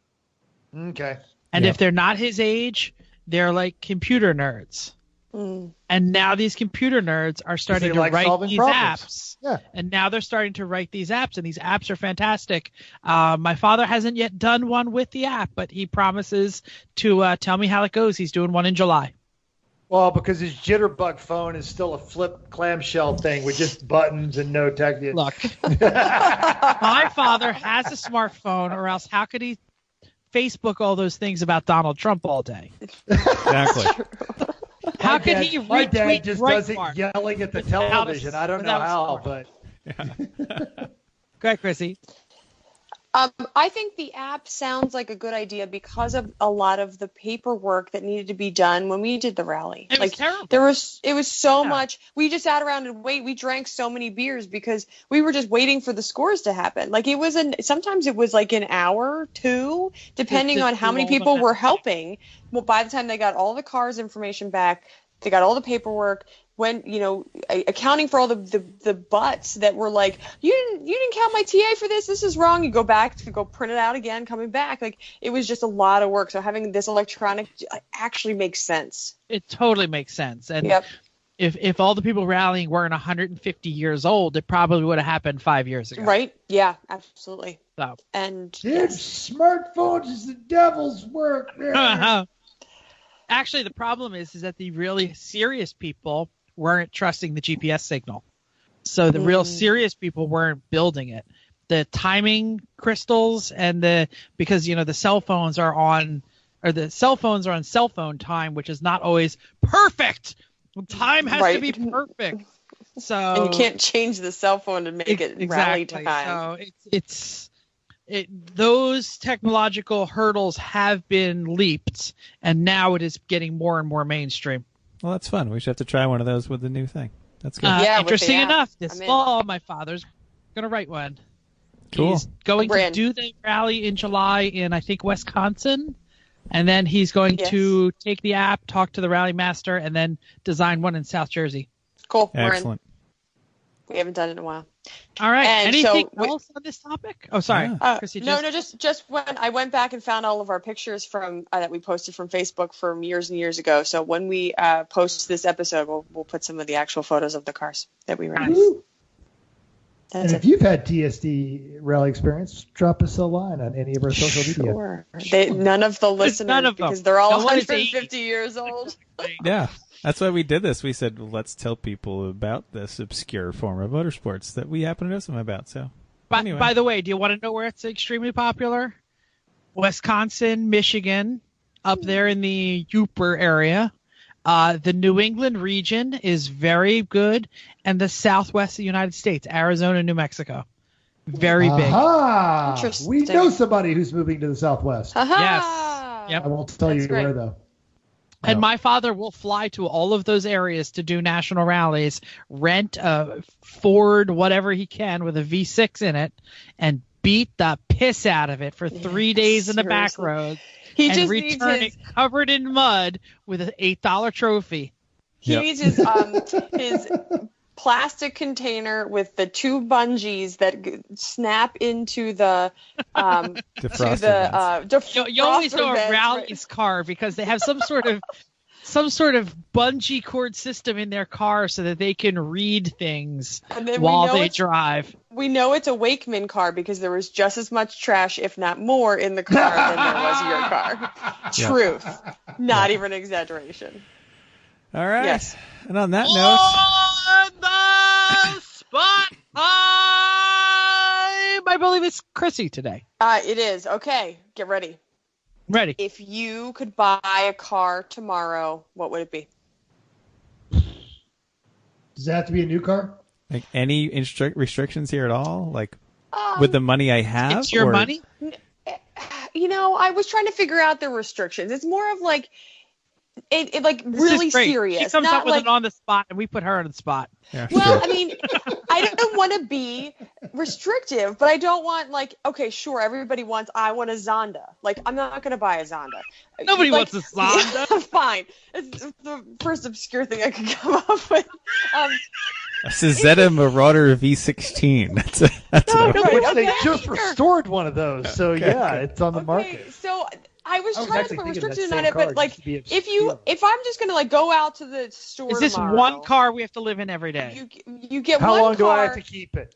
Okay. And if they're not his age, they're like computer nerds. Mm. And now these computer nerds are starting to write these apps. Yeah. And now they're starting to write these apps, and these apps are fantastic. My father hasn't yet done one with the app, but he promises to tell me how it goes. He's doing one in July. Well, because his jitterbug phone is still a flip clamshell thing with just buttons and no tech. Look, my father has a smartphone, or else how could he Facebook all those things about Donald Trump all day? Exactly. How could he retweet? My dad just does it yelling at the television. I don't know how, but. Yeah. Go ahead, Chrissy. I think the app sounds like a good idea because of a lot of the paperwork that needed to be done when we did the rally. It was terrible. It was so much. We just sat around and wait. We drank so many beers because we were just waiting for the scores to happen. Like sometimes it was like an hour, 2, depending on how many people were helping. Well, by the time they got all the cars' information back, they got all the paperwork. When accounting for all the butts that were like, you didn't count my TA for this is wrong. You go back to go print it out again, coming back, like it was just a lot of work. So having this electronic actually makes sense. It totally makes sense. And if all the people rallying weren't 150 years old, it probably would have happened 5 years ago. Right? Yeah, absolutely. So smartphones is the devil's work. Actually, the problem is that the really serious people weren't trusting the GPS signal. So the real serious people weren't building it. The timing crystals and because the cell phones are on cell phone time, which is not always perfect. Time has to be perfect. So and you can't change the cell phone to make it rally time. So those technological hurdles have been leaped, and now it is getting more and more mainstream. Well, that's fun. We should have to try one of those with the new thing. That's good. Interesting enough, this fall, my father's going to write one. Cool. He's going to do the rally in July in, I think, Wisconsin, and then he's going to take the app, talk to the rally master, and then design one in South Jersey. Cool. Excellent. We haven't done it in a while. All right. And anything else on this topic? Oh, sorry. Chrissy, just when I went back and found all of our pictures from that we posted from Facebook from years and years ago. So when we post this episode, we'll put some of the actual photos of the cars that we ran. And if you've had TSD rally experience, drop us a line on any of our social media. None of the listeners, because they're all 150 years old. Yeah. That's why we did this. We said, well, let's tell people about this obscure form of motorsports that we happen to know something about. So, anyway. By the way, do you want to know where it's extremely popular? Wisconsin, Michigan, up there in the Upper area. The New England region is very good, and the Southwest of the United States, Arizona, New Mexico, very big. Interesting. We know somebody who's moving to the Southwest. Yes. Yep. I won't tell you where though. And my father will fly to all of those areas to do national rallies, rent a Ford, whatever he can, with a V6 in it, and beat the piss out of it for 3 days in the back roads. He and return it covered in mud with an $8 trophy. He needs his plastic container with the 2 bungees that snap into the defroster. You always know a rally's car because they have some sort of bungee cord system in their car so that they can read things while they drive. We know it's a Wakeman car because there was just as much trash, if not more, in the car than there was your car. Truth. Not even exaggeration. All right. Yes. And on that note... On the spot time! I believe it's Chrissy today. It is. Okay. Get ready. Ready. If you could buy a car tomorrow, what would it be? Does it have to be a new car? Like any restrictions here at all? Like with the money I have? It's your money? I was trying to figure out the restrictions. It's more of like it like this really serious. She comes not up with like, it on the spot, and we put her on the spot. Yeah, well, I mean, I don't want to be restrictive, but I don't want okay, sure, everybody I want a Zonda. I'm not going to buy a Zonda. Nobody wants a Zonda. Fine. It's the first obscure thing I could come up with. A Zeta Marauder V16. That's They just restored one of those, so yeah, it's on the market. So I was trying to put restrictions on it, but if I'm just gonna go out to the store, is this tomorrow, one car we have to live in every day? You get How one long car. do I have to keep it?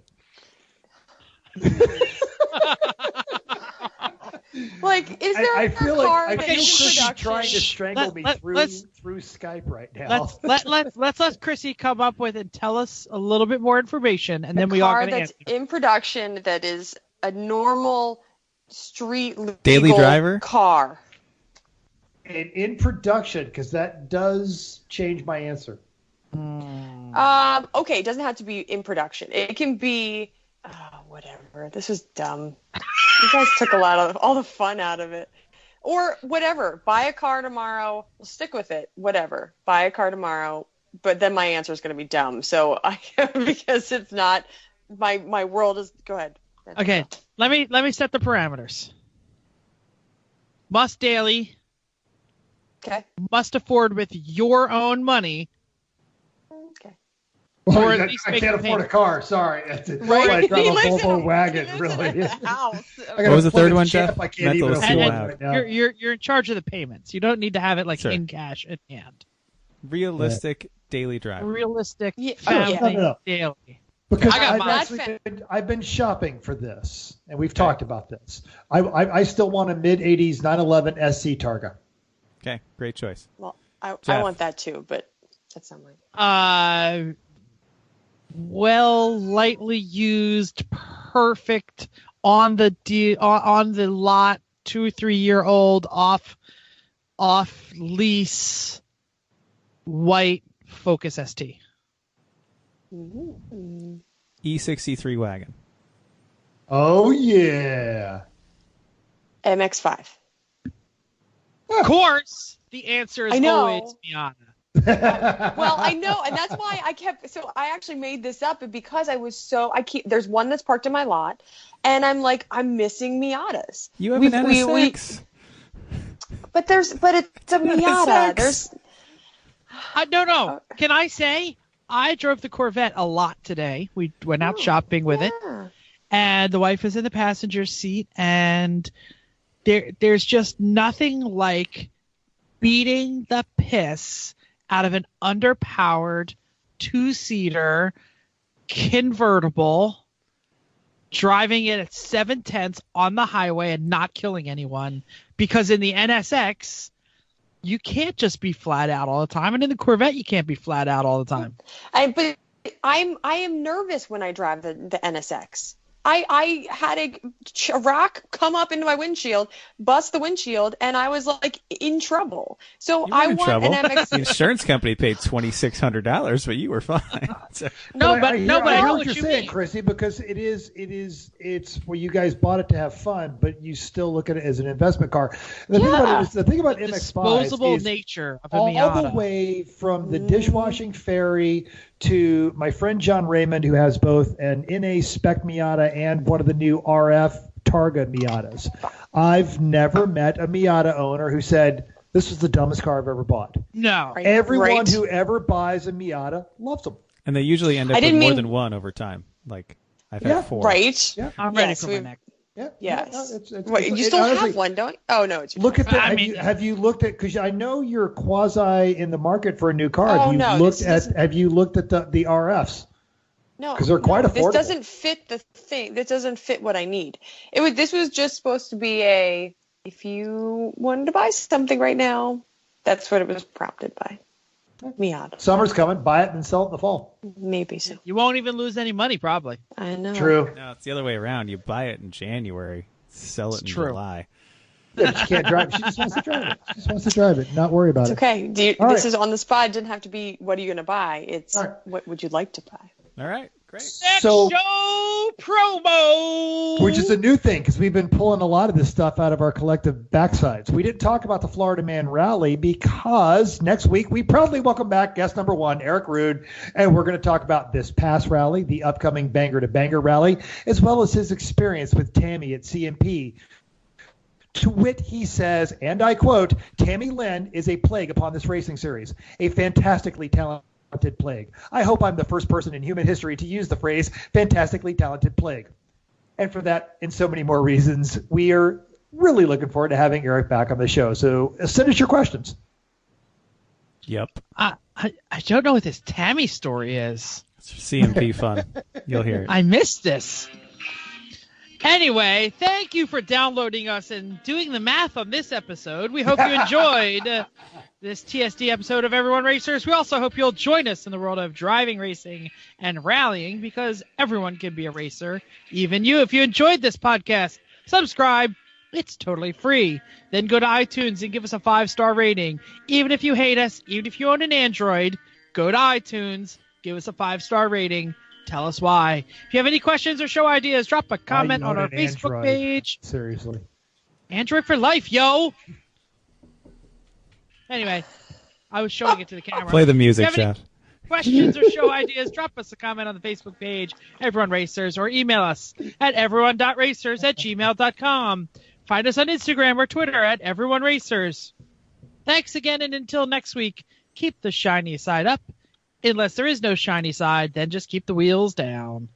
Is there I feel like car I that feel is in Chrissy production? trying to strangle me through Skype right now. Let's let Chrissy come up with and tell us a little bit more information, and then we all car can that's answer. in production that is a normal street legal daily driver car. And in production, because that does change my answer. Okay, it doesn't have to be in production. It can be whatever. This is dumb. You guys took all the fun out of it. Or whatever. Buy a car tomorrow. We'll stick with it. Whatever. Buy a car tomorrow. But then my answer is going to be dumb. So because it's not my world is. Go ahead. Okay. Let me set the parameters. Must daily. Okay. Must afford with your own money. Okay. Or I can't afford a car. Sorry. Right. I drive a Volvo wagon. Really. House. What was the third one, Jeff? I can't even afford right now. You're in charge of the payments. You don't need to have it Sure. in cash in hand. Realistic daily driver. Realistic family daily. Because I've been shopping for this, and we've talked about this. I still want a mid-'80s 911 SC Targa. Okay, great choice. Well, I want that too, but that's not mine. Lightly used, perfect on the lot, 2 or 3 year old off lease, white Focus ST. E63 wagon. Oh yeah. MX-5. Of course, the answer is always Miata. Well, I know, and that's why I actually made this up because there's one that's parked in my lot, and I'm missing Miatas. You have an NSX. But it's a Miata. There's no. Can I say I drove the Corvette a lot today. We went out shopping with it, and the wife was in the passenger seat, and there's just nothing like beating the piss out of an underpowered 2-seater convertible, driving it at 7/10 on the highway and not killing anyone. Because in the NSX, you can't just be flat out all the time, and in the Corvette, you can't be flat out all the time. But I am nervous when I drive the NSX. I had a rock come up into my windshield, bust the windshield, and I was in trouble. So I want an MX. The insurance company paid $2,600, but you were fine. I hear what you're saying, Chrissy, because it's well, you guys bought it to have fun, but you still look at it as an investment car. The thing about MX-5 disposable nature of a Miata. All the way from the dishwashing fairy to my friend John Raymond, who has both an NA spec Miata and one of the new RF Targa Miatas. I've never met a Miata owner who said, this was the dumbest car I've ever bought. No. Everyone who ever buys a Miata loves them. And they usually end up with more than one over time. I've had 4. Right. Yeah. I'm ready for my next. Yeah. Yes. You still have one, don't you? Oh, no. It's look at that. Have you looked at, because I know you're quasi in the market for a new car. Have you looked at the RFs? No. Because they're quite affordable. This doesn't fit the thing. This doesn't fit what I need. This was just supposed to be if you wanted to buy something right now, that's what it was prompted by. Miata. Summer's coming. Buy it and sell it in the fall. Maybe so. You won't even lose any money, probably. I know. True. No, it's the other way around. You buy it in January, sell it in July. Yeah, but she can't drive. She just wants to drive it. She just wants to drive it. Not worry about it. Okay. This is on the spot. It didn't have to be what are you going to buy. It's what would you like to buy. All right. Great. Show promo! Which is a new thing because we've been pulling a lot of this stuff out of our collective backsides. We didn't talk about the Florida Man Rally because next week we proudly welcome back guest number 1, Eric Rude, and we're going to talk about this past rally, the upcoming Banger to Banger rally, as well as his experience with Tammy at CMP. To wit, he says, and I quote, Tammy Lynn is a plague upon this racing series, a fantastically talented plague. I hope I'm the first person in human history to use the phrase fantastically talented plague. And for that and so many more reasons, we are really looking forward to having Eric back on the show. So send us your questions. Yep. I don't know what this Tammy story is. It's CMP fun. You'll hear it. I missed this. Anyway, thank you for downloading us and doing the math on this episode. We hope you enjoyed this TSD episode of Everyone Racers. We also hope you'll join us in the world of driving, racing, and rallying because everyone can be a racer, even you. If you enjoyed this podcast, subscribe. It's totally free. Then go to iTunes and give us a 5-star rating. Even if you hate us, even if you own an Android, go to iTunes, give us a 5-star rating. Tell us why. If you have any questions or show ideas, drop a comment on our Facebook page. Seriously. Android for life, yo! Anyway, I was showing it to the camera. Play the music, Jeff. Questions or show ideas, drop us a comment on the Facebook page, Everyone Racers, or email us at everyone.racers@gmail.com. Find us on Instagram or Twitter at Everyone Racers. Thanks again, and until next week, keep the shiny side up. Unless there is no shiny side, then just keep the wheels down.